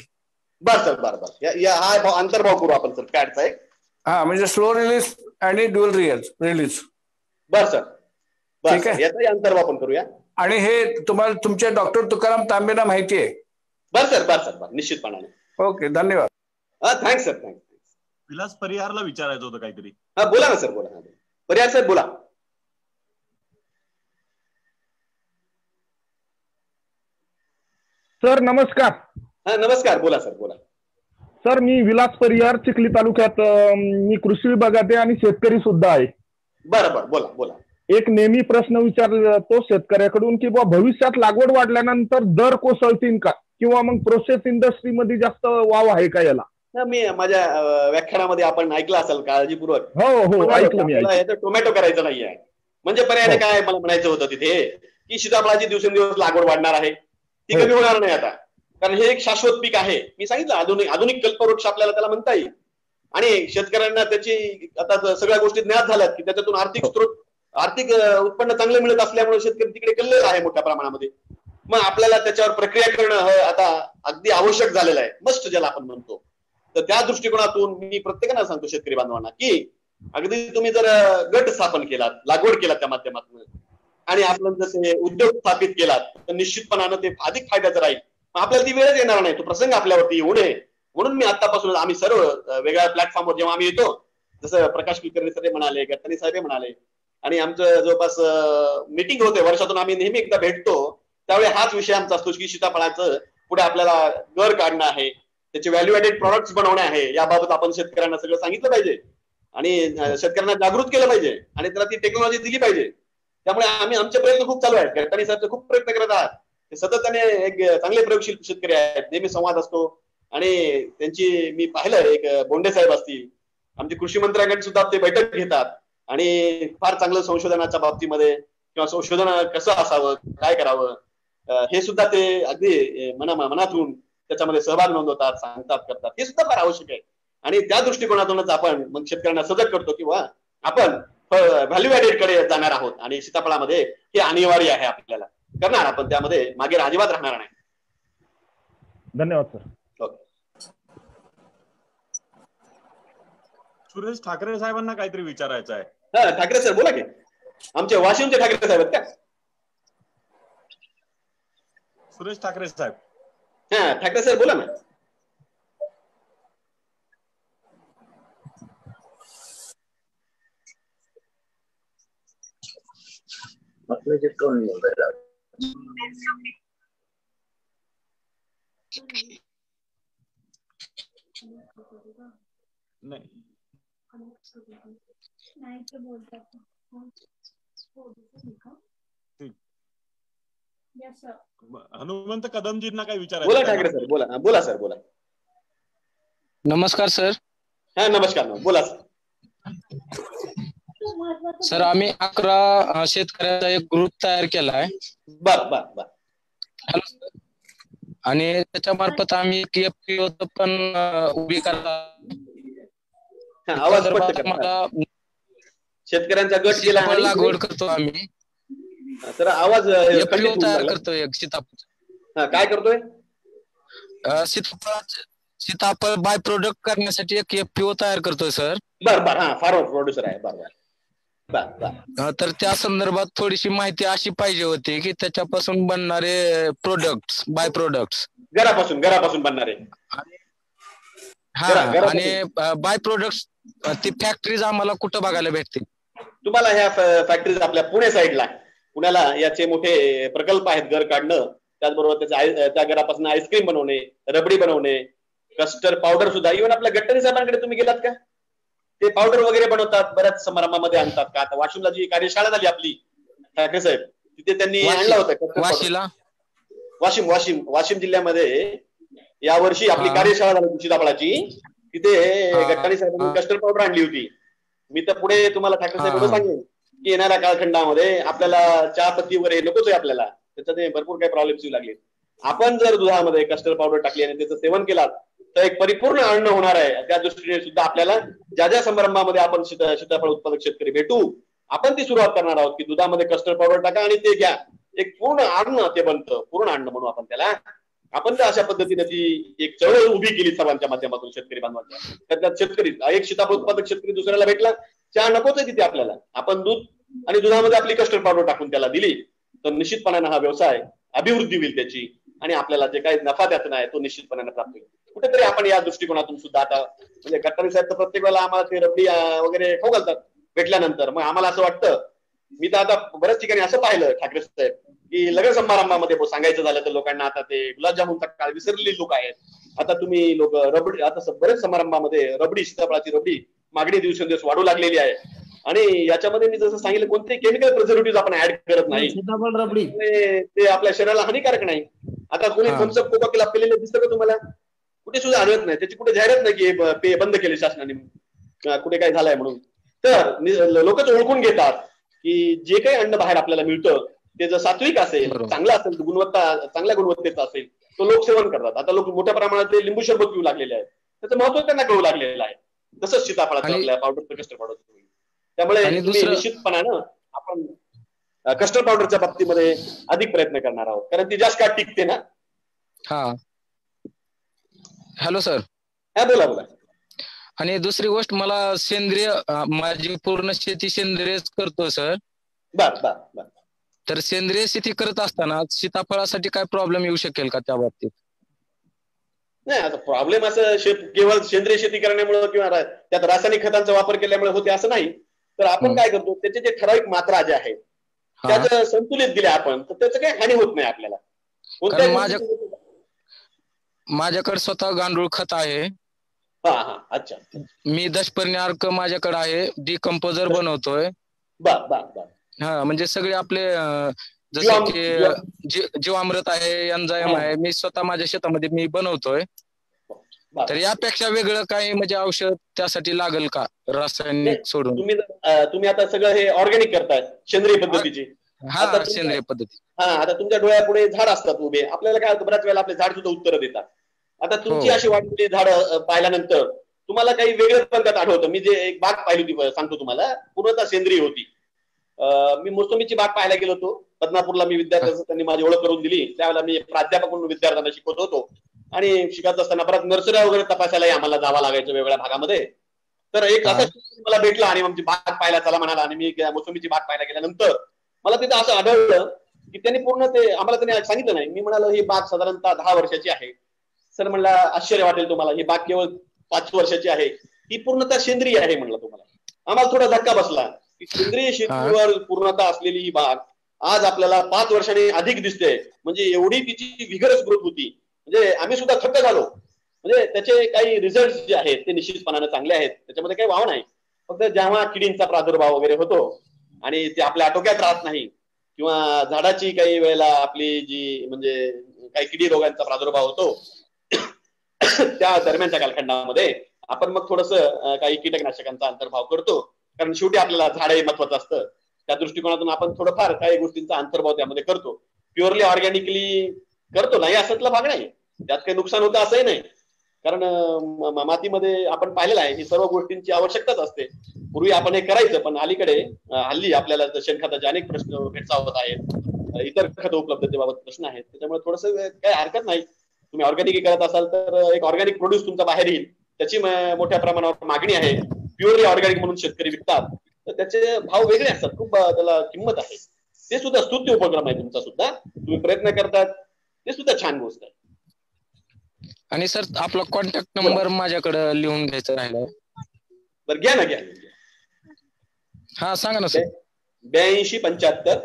बरं हा अंतर्भाव करू आपण सर पॅडचा एक. म्हणजे स्लो रिलीज आणि ड्युअल रिलीज. बरं सर, ठीक आहे, याचाही अंतर्भाव आपण करूया. आणि हे तुम्हाला तुमचे डॉक्टर तुकाराम तांबेंना माहिती आहे? बरं सर, निश्चितपणाने. ओके, धन्यवाद. Thanks sir, thanks. विलास परिहारला विचारायचं होतं काहीतरी. बोला ना सर, बोला. परिहार साहेब बोला. सर नमस्कार. नमस्कार, बोला सर, बोला. सर मी विलास परिहार, चिखली तालुक्यात मी कृषी विभागात आहे आणि शेतकरी सुद्धा आहे. बरं, बोला. एक नेहमी प्रश्न विचारला जातो शेतकऱ्याकडून की बाबा भविष्यात लागवड वाढल्यानंतर दर कोसळतील का किंवा मग प्रोसेस इंडस्ट्रीमध्ये जास्त वाव आहे का याला? मी माझ्या व्याख्यानामध्ये आपण ऐकलं असेल काळजीपूर्वक. हो ऐकलं मी. टोमॅटो करायचं नाहीये म्हणजे पर्याय काय मला म्हणायचं होतं तिथे की सीताफळाची दिवसेंदिवस लागवड वाढणार आहे, ती कमी होणार नाही आता, कारण हे एक शाश्वत पीक आहे. मी सांगितलं आधुनिक कल्पवृक्ष आपल्याला त्याला म्हणता येईल. आणि शेतकऱ्यांना त्याची आता सगळ्या गोष्टी ज्ञात झाल्यात की त्याच्यातून आर्थिक उत्पन्न चांगलं मिळत असल्यामुळे शेतकरी तिकडे कल्लेला आहे मोठ्या प्रमाणामध्ये. मग आपल्याला त्याच्यावर प्रक्रिया करणं हे आता अगदी आवश्यक झालेलं आहे, मस्ट ज्याला आपण म्हणतो. तर त्या दृष्टिकोनातून मी प्रत्येकाला सांगतो शेतकरी बांधवांना की अगदी तुम्ही जर गट स्थापन केलात, लागवड केलात त्या माध्यमातून आणि आपण जसे उद्योग स्थापित केलात तर निश्चितपणानं ते अधिक फायद्याचं राहील. आपल्याला ती वेळच येणार नाही, तो प्रसंग आपल्यावरती येऊ नये म्हणून मी आतापासून आम्ही सर्व वेगळ्या प्लॅटफॉर्मवर जेव्हा आम्ही येतो, जसं प्रकाश कुलकर्णी सर म्हणाले, गडकरी साहेब म्हणाले, आणि आमचं जवळपास मीटिंग होते वर्षातून आम्ही नेहमी एकदा भेटतो, त्यावेळी हाच विषय आमचा असतो की सीताफळाचं पुढे आपल्याला घर काढणं आहे, त्याचे व्हॅल्यू ऍडेड प्रॉडक्ट्स बनवणे आहे. याबाबत आपण शेतकऱ्यांना सगळं सांगितलं पाहिजे आणि शेतकऱ्यांना जागृत केलं पाहिजे आणि त्याला ती टेक्नॉलॉजी दिली पाहिजे. त्यामुळे आमचे प्रयत्न खूप चालू आहेत. गडकरी साहेब खूप प्रयत्न करत आहात. ते सतत एक चांगले प्रयोगशील शेतकरी आहेत, नेहमी संवाद असतो. आणि त्यांची मी पाहिलं एक बोंडे साहेब असतील, आमचे कृषी मंत्र्यांकडे सुद्धा ते बैठक घेतात आणि फार चांगलं संशोधनाच्या बाबतीमध्ये किंवा संशोधन कसं असावं, काय करावं हे सुद्धा ते अगदी मनातून त्याच्यामध्ये सहभाग नोंदवतात, सांगतात, करतात. हे सुद्धा फार आवश्यक आहे. आणि त्या दृष्टिकोनातूनच आपण मग शेतकऱ्यांना सजग करतो की आपण व्हॅल्यू ऍडेड कडे जाणार आहोत आणि सीताफळामध्ये हे अनिवार्य आहे, आपल्याला करणार, आपण त्यामध्ये मागे अजिबात राहणार नाही. धन्यवाद सर. सुरेश ठाकरे साहेबांना काहीतरी विचारायचं आहे. ठाकरे सर बोला की. आमचे वाशिमचे ठाकरे साहेब आहेत का? सुरेश ठाकरे साहेब. ठाकरे सर बोला ना. नाही हनुमंत कदमजींना काय बोला विचारायचं? ठाकरे सर, बोला. बोला सर, बोला. नमस्कार सर. हा नमस्कार, बोला सर. सर आम्ही 11 शेतकऱ्यांचा एक ग्रुप तयार केलाय. बर बर बर. Hello sir. आणि त्याच्या मार्फत आम्ही FPO पण उभी करला. आवाज स्पष्ट करा. शेतकऱ्यांचा गट केला सीताफळ लागवड करतो आम्ही. तर आवाज FPO तयार करतोय एक सीताफळ. काय करतोय? सीताफळ बाय प्रोडक्ट करण्यासाठी एक FPO तयार करतोय सर. बर बर. हा फॉरवर्ड प्रोड्युसर आहे. बर बर. तर त्या संदर्भात थोडीशी माहिती अशी पाहिजे होती की त्याच्यापासून बनणारे प्रोडक्ट्स, बाय प्रोडक्ट्स, घरापासून बनणारे. हा, आणि बाय प्रोडक्ट्स ती फॅक्टरीज आम्हाला कुठं बघायला भेटतील? तुम्हाला ह्या फॅक्टरीज आपल्या पुणे साईडला, पुण्याला याचे मोठे प्रकल्प आहेत घर काढणं, त्याचबरोबर त्या घरापासून आईस्क्रीम बनवणे, रबडी बनवणे, कस्टर्ड पावडर सुद्धा. इव्हन आपल्या गट्टरी साहेबांकडे तुम्ही गेलात का? ते पावडर वगैरे बनवतात, बऱ्याच समारंभामध्ये आणतात का. आता वाशिमला जी कार्यशाळा झाली आपली ठाकरे साहेब, तिथे त्यांनी आणलं होतं. वाशिम जिल्ह्यामध्ये यावर्षी आपली कार्यशाळा झाली सीताफळाची, तिथे गट्टाणी साहेबांनी कस्टर्ड पावडर आणली होती. मी तर पुढे तुम्हाला ठाकरे साहेब सांगेन की येणाऱ्या कालखंडामध्ये आपल्याला चहापत्ती वगैरे नकोच आहे आपल्याला, त्याच्याने भरपूर काही प्रॉब्लेम्स येऊ लागले. आपण जर दुधामध्ये कस्टर्ड पावडर टाकली आणि त्याचं सेवन केलात तर एक परिपूर्ण अन्न होणार आहे. त्या दृष्टीने सुद्धा आपल्याला ज्या ज्या समारंभामध्ये आपण सीताफळ उत्पादक शेतकरी भेटू, आपण ती सुरुवात करणार आहोत की दुधामध्ये कस्टर्ड पावडर टाका आणि ते घ्या. एक पूर्ण अन्न ते बनतं, पूर्ण अन्न म्हणू आपण त्याला. आपण तर अशा पद्धतीने ती एक चळवळ उभी केली सर्वांच्या माध्यमातून शेतकरी बांधवांच्या. त्यातल्या शेतकरी एक सीताफळ उत्पादक शेतकरी दुसऱ्याला भेटला, चहा नकोच आहे तिथे आपल्याला, आपण दूध आणि दुधामध्ये आपली कस्टर्ड पावडर टाकून त्याला दिली तर निश्चितपणाने हा व्यवसाय अभिवृद्धी होईल त्याची, आणि आपल्याला जे काही नफा त्यातून आहे तो निश्चितपणाने प्राप्त होईल. कुठेतरी आपण या दृष्टिकोनातून सुद्धा आता म्हणजे गट्टारी साहेब तर प्रत्येक वेळेला आम्हाला ते रबडी वगैरे खाऊ घालतात भेटल्यानंतर. मग आम्हाला असं वाटतं, मी तर आता बऱ्याच ठिकाणी असं पाहिलं ठाकरे साहेब की लग्न समारंभामध्ये सांगायचं झालं तर लोकांना आता ते गुलाबजामुनचा काळ विसरलेली लोक आहेत. आता तुम्ही लोक रबडी, आता बरेच समारंभामध्ये रबडी, सीताफळाची रबडी मागणी दिवसेंदिवस वाढू लागलेली आहे. आणि याच्यामध्ये मी जसं सांगितलं कोणते केमिकल प्रिझर्वेटिव्ह आपण ऍड करत नाही, सीताफळ रबडी ते आपल्या शरीराला हानिकारक नाही. आता कोणी थम्सअप कोका कोला पिलेलं दिसतं का तुम्हाला? कुठे सुद्धा आढळत नाही. त्याची कुठे जाहिरात नाही की पे बंद केले शासनाने, कुठे काय झालंय म्हणून. तर लोकच ओळखून घेतात की जे काही अन्न बाहेर आपल्याला मिळतं ते जर सात्विक असेल, चांगलं असेल, चांगल्या गुणवत्तेचं असेल, तो लोक सेवन करतात. आता लोक मोठ्या प्रमाणात ते लिंबू सरबत पिऊ लागलेले आहेत, त्याचं महत्व त्यांना कळू लागलेलं आहे. तसंच सीताफळाचं आपल्या पावडर कस्टर्ड पावडर. त्यामुळे निश्चितपणानं आपण कस्टर्ड पावडरच्या बाबतीमध्ये अधिक प्रयत्न करणार आहोत, कारण ती जास्त काळ टिकते ना. हा, हॅलो सर. हा बोला बोला. आणि दुसरी गोष्ट, मला सेंद्रिय, माझी पूर्ण शेती सेंद्रिय करतो सर. बर बर बर. तर सेंद्रिय शेती करत असताना सीताफळासाठी काय प्रॉब्लेम येऊ शकेल का त्या बाबतीत? नाही, आता प्रॉब्लेम असं केवळ सेंद्रिय शेती करण्यामुळे किंवा त्यात रासायनिक खतांचा वापर केल्यामुळे होते असं नाही. तर आपण काय करतो, त्याचे जे ठराविक मात्रा ज्या आहेत त्याचं संतुलित दिल्या आपण, तर त्याचं काही हानी होत नाही आपल्याला. माझ्याकडे स्वतः गांडूळ खत आहे. अच्छा. मी दशपर्णी अर्क माझ्याकडे आहे, डिकम्पोजर बनवतोय. बर बर बर. हा, म्हणजे सगळे आपले जसं की जीवामृत आहे, एन्झाईम आहे, मी स्वतः माझ्या शेतामध्ये मी बनवतोय. तर यापेक्षा वेगळं काही म्हणजे औषध त्यासाठी लागेल का रासायनिक सोडून? तुम्ही आता सगळं हे ऑर्गॅनिक करताय सेंद्रिय पद्धतीची. हा, सेंद्रिय पद्धती. आता तुमच्या डोळ्यापुढे झाड असतात उभे, आपल्याला काय होतं बऱ्याच वेळेला आपले झाड सुद्धा उत्तर देतात. आता तुमची अशी वाढलेली झाड पाहिल्यानंतर तुम्हाला काही वेगळं पण त्यात आठवतं. मी जे एक बाग पाहिली होती सांगतो तुम्हाला, पूर्णतः सेंद्रिय होती. मी मोसंबीची बाग पाहायला गेलो होतो बदनापूरला. मी विद्यार्थ्यांना त्यांनी माझी ओळख करून दिली. त्यावेळेला मी प्राध्यापक म्हणून विद्यार्थ्यांना शिकवत होतो आणि शिकत असताना परत नर्सऱ्या वगैरे तपासायलाही आम्हाला जावं लागायचं वेगवेगळ्या भागामध्ये. तर एक असा मला भेटला आणि मग बाग पाहायला चला म्हणाला, आणि मी मोसंबीची बाग पाहायला गेल्यानंतर मला तिथं असं आढळलं की त्यांनी पूर्ण ते आम्हाला त्यांनी सांगितलं नाही. मी म्हणालो ही बाग साधारणतः 10 वर्षाची आहे. सर म्हणला आश्चर्य वाटेल तुम्हाला, ही बाग केवळ 5 वर्षाची आहे, ही पूर्णतः सेंद्रिय आहे म्हणलं तुम्हाला. आम्हाला थोडा धक्का बसला की सेंद्रिय शेतीवर पूर्णतः असलेली ही बाग आज आपल्याला 5 वर्षांनी अधिक दिसते. म्हणजे एवढी तिची विगरस ग्रोथ होती, म्हणजे आम्ही सुद्धा थक्क झालो. म्हणजे त्याचे काही रिझल्ट जे आहेत ते निश्चितपणाने चांगले आहेत, त्याच्यामध्ये काही वाव नाही. फक्त जेव्हा किडींचा प्रादुर्भाव वगैरे होतो आणि ते आपल्या आटोक्यात राहत नाही किंवा झाडाची काही वेळेला आपली जी म्हणजे काही किडी रोगांचा प्रादुर्भाव होतो त्या दरम्यानच्या कालखंडामध्ये आपण मग थोडस काही कीटकनाशकांचा अंतर्भाव करतो, कारण शेवटी आपल्याला झाड हे महत्वाचं असतं. त्या दृष्टिकोनातून आपण थोडंफार काही गोष्टींचा अंतर्भाव त्यामध्ये करतो. प्युअरली ऑर्गॅनिकली करतो नाही असतला भाग नाही, त्यात काही नुकसान होतं असंही नाही, कारण मातीमध्ये आपण पाहिलेलं आहे ही सर्व गोष्टींची आवश्यकताच असते. पूर्वी आपण हे करायचं, पण अलीकडे हल्ली आपल्याला शेणखताचे अनेक प्रश्न भेडसावत आहेत, इतर खत उपलब्धतेबाबत प्रश्न आहेत. त्याच्यामुळे थोडस काही हरकत नाही, तुम्ही ऑर्गॅनिक करत असाल तर एक ऑर्गॅनिक प्रोड्यूस तुमचा बाहेर येईल, त्याची मोठ्या प्रमाणावर मागणी आहे. प्युअरली ऑर्गॅनिक म्हणून शेतकरी विकतात तर त्याचे भाव वेगळे असतात, खूप त्याला किंमत आहे. ते सुद्धा स्तुत्य उपक्रम आहे तुमचा सुद्धा, तुम्ही प्रयत्न करतात ते सुद्धा छान गोष्ट आहे. आणि सर आपला कॉन्टॅक्ट नंबर माझ्याकडे लिहून घ्यायचा राहिला. बरं घ्या ना, घ्या. हा सांगा ना सर. 8275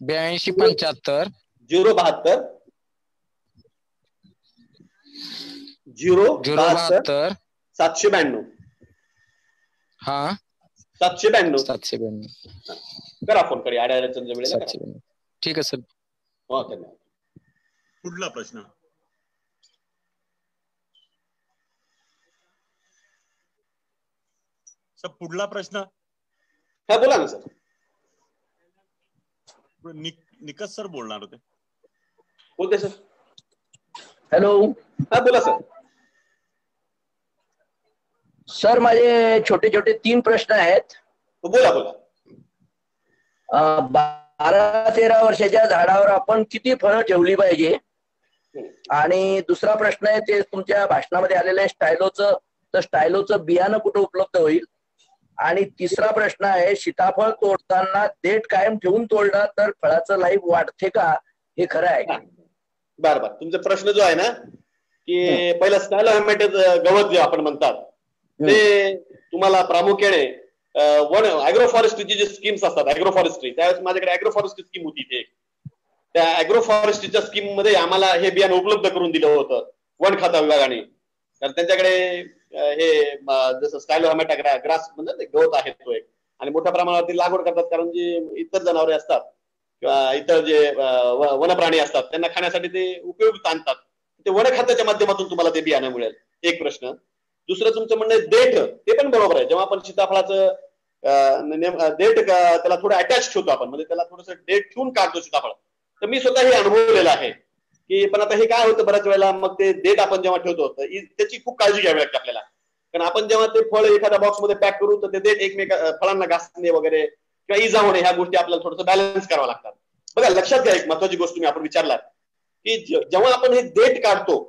8275 072 072 792. हा 792 करा फोन कडे अडचणच्या वेळेला. ठीक आहे सर. हो धन्यवाद. पुढला प्रश्न. सर पुढला प्रश्न. हा बोला ना सर. निकष सर बोलणार होते. बोलते सर. हॅलो. हा बोला सर. सर माझे छोटे छोटे 3 प्रश्न आहेत. बोला बोला. 12-13 वर्षाच्या झाडावर आपण किती फळं ठेवली पाहिजे? आणि दुसरा प्रश्न आहे ते तुमच्या भाषणामध्ये आलेलं आहे स्टायलोचं, तर स्टायलोचं बियाणं कुठं उपलब्ध होईल? आणि तिसरा प्रश्न आहे सीताफळ तोडताना देठ कायम ठेवून तोडला तर फळाचं लाईफ वाढते का, हे खरं आहे का? बरं. तुमचा प्रश्न जो आहे ना की पहिला स्टायलो हेमेटेड गवत जे आपण म्हणतात ते तुम्हाला प्रामुख्याने अॅग्रो फॉरेस्ट्रीची जी स्कीम्स असतात, अॅग्रो फॉरेस्ट्री, त्यावेळेस माझ्याकडे अॅग्रो फॉरेस्ट्री स्कीम होती. ते त्या अॅग्रो फॉरेस्ट्रीच्या स्कीम मध्ये आम्हाला हे बियाणं उपलब्ध करून दिलं होतं वन खाता विभागाने. कारण त्यांच्याकडे हे जसं स्टायलो हेमेटा ग्रास म्हणजे गवत आहे तो एक, आणि मोठ्या प्रमाणावरती लागवड करतात, कारण जी इतर जनावरे असतात किंवा इतर जे वनप्राणी असतात त्यांना खाण्यासाठी ते उपयुक्त आणतात. ते वन खात्याच्या माध्यमातून तुम्हाला ते बियाणं मिळेल. एक प्रश्न. दुसरं तुमचं म्हणणं देठ, ते पण बरोबर आहे. जेव्हा आपण सीताफळाचं देठ त्याला थोडं अटॅच ठेवतो आपण, म्हणजे त्याला थोडंसं देठ ठेवून काढतो सीताफळ, तर मी स्वतः हे अनुभवलेलं आहे की पण आता हे काय होतं बऱ्याच वेळेला मग ते देठ आपण जेव्हा ठेवतो तर त्याची खूप काळजी घ्यावी लागते आपल्याला, कारण आपण जेव्हा ते फळ एखाद्या बॉक्स मध्ये पॅक करू तर ते देठ फळांना घासणे वगैरे किंवा इजा होणे ह्या गोष्टी आपल्याला थोडंसं बॅलन्स करावं लागतात. बघा लक्षात घ्या, एक महत्वाची गोष्ट तुम्ही आपण विचारलात की जेव्हा आपण हे देठ काढतो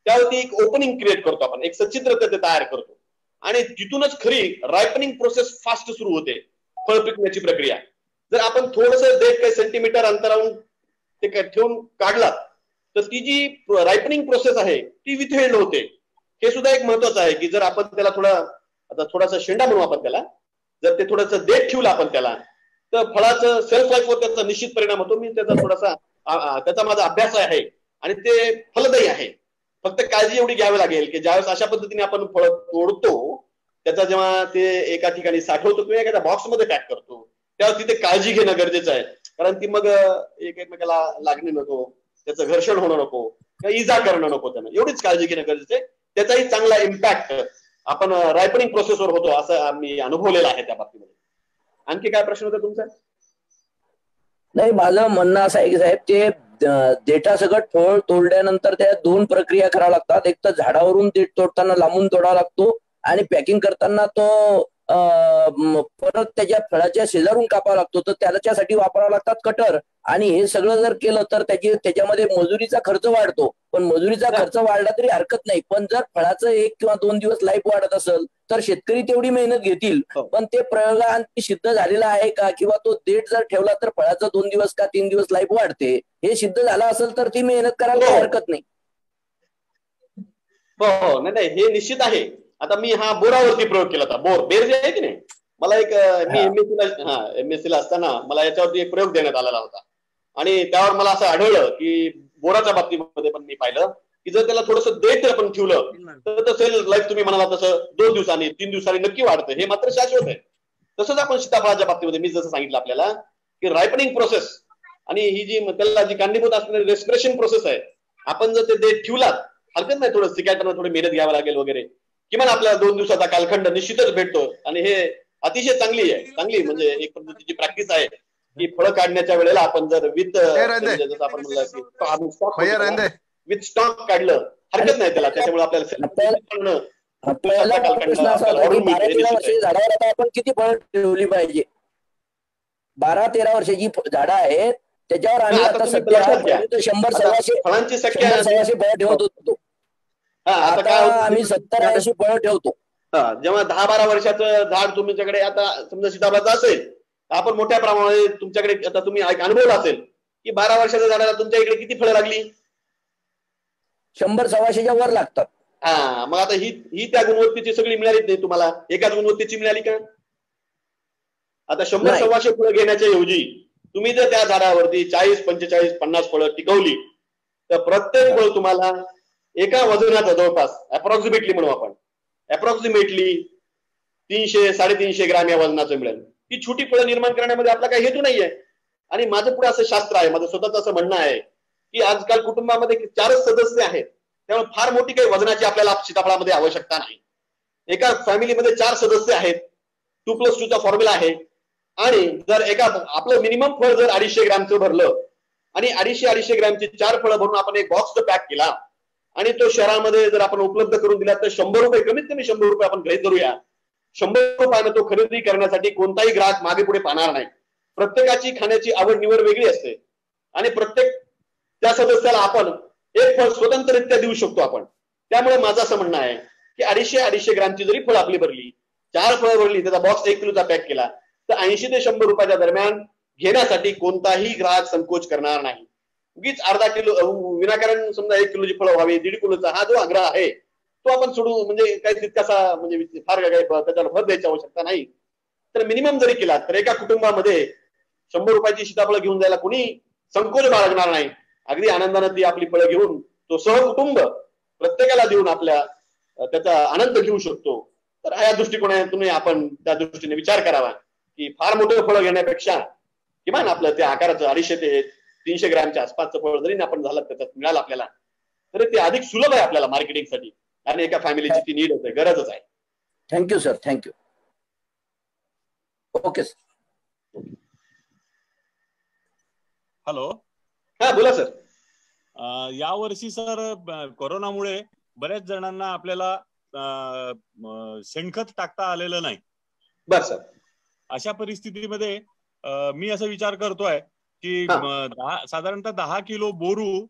त्यावरती एक ओपनिंग क्रिएट करतो आपण, एक सच्छिद्र ते तयार करतो, आणि तिथूनच खरी रायपनिंग प्रोसेस फास्ट सुरू होते, फळ पिकण्याची प्रक्रिया. जर आपण थोडस देठ काही सेंटीमीटर अंतरावरून ते ठेवून काढलात तर ती जी रायपनिंग प्रोसेस आहे ती विथहेल्ड होते. हे सुद्धा एक महत्वाचं आहे की जर आपण त्याला थोडासा शेंडा म्हणू आपण त्याला, जर ते थोडंसं देठ ठेवलं आपण त्याला तर फळाचं सेल्फ लाईफवर त्याचा निश्चित परिणाम होतो. मी त्याचा माझा अभ्यास आहे आणि ते फलदायी आहे. फक्त काळजी एवढी घ्यावी लागेल की ज्यावेळेस अशा पद्धतीने आपण फळ तोडतो त्याचा जेव्हा ते एका ठिकाणी साठवतो किंवा एखाद्या बॉक्समध्ये पॅक करतो त्यावेळेस तिथे काळजी घेणं गरजेचं आहे, कारण ती मग एकमेकाला लागणे नको, त्याचं घर्षण होणं नको किंवा इजा करणं नको, त्यांना एवढीच काळजी घेणं गरजेचं आहे. त्याचाही चांगला इम्पॅक्ट आपण रायपनिंग प्रोसेसवर होतो असं आम्ही अनुभवलेलं आहे त्या बाबतीमध्ये. आणखी काय प्रश्न होता तुमचा? नाही, माझं म्हणणं असं आहे की साहेब ते देठासकट फळ तोडल्यानंतर त्या 2 प्रक्रिया कराव्या लागतात. एक तर झाडावरून देठ तोडताना लांबून तोडावा लागतो आणि पॅकिंग करताना तो परत त्याच्या फळाच्या शेजारून कापावा लागतो, तर त्याच्यासाठी वापरावं लागतात कटर. आणि हे सगळं जर केलं तर त्याच्यामध्ये मजुरीचा खर्च वाढतो, पण मजुरीचा खर्च वाढला तरी हरकत नाही. पण जर फळाचं 1 किंवा 2 दिवस लाईफ वाढत असेल तर शेतकरी तेवढी मेहनत घेतील, पण ते प्रयोगांती सिद्ध झालेलं आहे का, किंवा तो देठ जर ठेवला तर फळाचं 2 दिवस का 3 दिवस लाईफ वाढते, हे सिद्ध झालं असेल तर ती मेहनत करायला हरकत नाही. हो, नाही हे निश्चित आहे. आता मी हा बोरावरती प्रयोग केला होता. बेर जे आहे की नाही, मला एक मी एमएससी ला असताना मला याच्यावरती एक प्रयोग देण्यात आलेला होता आणि त्यावर मला असं आढळलं की बोराच्या बाबतीमध्ये पण मी पाहिलं की जर त्याला थोडंसं देठ आपण ठेवलं तर तसं लाईफ तुम्ही म्हणाला तसं 2 दिवसांनी 3 दिवसांनी नक्की वाढतं, हे मात्र शाश्वत आहे. तसंच आपण सीताफळाच्या बाबतीमध्ये मी जसं सांगितलं आपल्याला की रायपनिंग प्रोसेस आणि ही जी त्याला जी कारणीभूत असणारी रेस्पिरेशन प्रोसेस आहे, आपण जर ते देठ ठेवलात हरकत नाही, थोडं सिकायटरला थोडी मेहनत घ्यावी लागेल वगैरे, किमान आपल्याला 2 दिवसाचा कालखंड निश्चितच भेटतो. आणि हे अतिशय चांगली म्हणजे एक पद्धतीची प्रॅक्टिस आहे की फळं काढण्याच्या वेळेला आपण जर विथ जसं आपण म्हणलं विथ स्टॉक काढलं हरकत नाही त्याला, त्याच्यामुळे आपल्याला झाडावर आता आपण किती फळं ठेवली पाहिजे? 12-13 वर्षाची झाडं आहेत, त्याच्यावर आम्ही आता सध्या 100-125 फळांची संख्या फळं ठेवत होतो. आता आम्ही 70-80 फळं ठेवतो. जेव्हा 10-12 वर्षाचं झाड तुमच्याकडे आता समजा सीताफळाचं असेल, आपण मोठ्या प्रमाणात तुमच्याकडे आता तुम्ही अनुभवलं असेल की 12 वर्षाच्या झाडाला तुमच्या इकडे किती फळं लागली? 100-125च्या वर लागतात. मग आता ही त्या गुणवत्तेची सगळी मिळालीच नाही तुम्हाला, एकाच गुणवत्तेची मिळाली का? आता 100-125 फळं घेण्याच्या ऐवजी तुम्ही जर त्या झाडावरती 40, 45, 50 फळं टिकवली तर प्रत्येक फळ तुम्हाला एका वजनाचा जवळपास अप्रॉक्सिमेटली म्हणू आपण अप्रॉक्सिमेटली 300-350 ग्रॅम या वजनाचं मिळेल. ही छोटी फळं निर्माण करण्यामध्ये आपला काही हेतू नाहीये. आणि माझं पुढे असं शास्त्र आहे, माझं स्वतःच असं म्हणणं आहे की आजकाल कुटुंबामध्ये 4च सदस्य आहेत, त्यामुळे फार मोठी काही वजनाची आपल्याला सीताफळामध्ये आवश्यकता नाही. एका फॅमिलीमध्ये 4 सदस्य आहेत, 2+2चा फॉर्म्युला आहे. आणि जर आपलं मिनिमम फळ जर 250 ग्रॅमचं भरलं आणि 250 ग्रॅमची 4 फळं भरून आपण एक बॉक्स पॅक केला आणि तो शहरामध्ये जर आपण उपलब्ध करून दिला तर 100 रुपये, कमीत कमी 100 रुपये आपण गृहीत धरूया, 100 रुपयाने तो खरेदी करण्यासाठी कोणताही ग्राहक मागे पुढे पाहणार नाही. प्रत्येकाची खाण्याची आवड निवड वेगळी असते आणि प्रत्येक त्या सदस्याला आपण एक फळ स्वतंत्ररित्या देऊ शकतो आपण. त्यामुळे माझं असं म्हणणं आहे की 250 ग्रॅमची जरी फळ आपली भरली, 4 फळं भरली, त्याचा बॉक्स 1 किलोचा पॅक केला तर 80 ते 100 रुपयाच्या दरम्यान घेण्यासाठी कोणताही ग्राहक संकोच करणार नाही. उगीच अर्धा किलो विनाकारण समजा 1 किलोची फळं व्हावी, 1.5 किलोचा हा जो आग्रह आहे तो आपण सोडू, म्हणजे काही तितकासा म्हणजे फार काही त्याच्यावर भर द्यायची आवश्यकता नाही. तर मिनिमम जरी केला तर एका कुटुंबामध्ये 100 रुपयाची सीताफळं घेऊन जायला कोणी संकोच बाळगणार नाही. अगदी आनंदाने ती आपली फळं घेऊन तो सहकुटुंब प्रत्येकाला देऊन आपल्या त्याचा आनंद घेऊ शकतो. तर या दृष्टिकोनातून आपण त्या दृष्टीने विचार करावा की फार मोठं फळं घेण्यापेक्षा किमान आपलं त्या आकाराचं 250 ते 300 ग्रॅमच्या आसपासचं फळ जरी आपण झालं त्याच्यात मिळालं आपल्याला तर ते अधिक सुलभ आहे आपल्याला मार्केटिंगसाठी आणि एका फॅमिलीची ती नीड आहे, गरजच आहे. Thank you sir, thank you. Okay sir. Hello. हा बोला सर. यावर्षी सर कोरोनामुळे बऱ्याच जणांना आपल्याला शेणखत टाकता आलेलं नाही. बर सर. अशा परिस्थितीमध्ये मी असा विचार करतोय की साधारणतः 10 किलो बोरू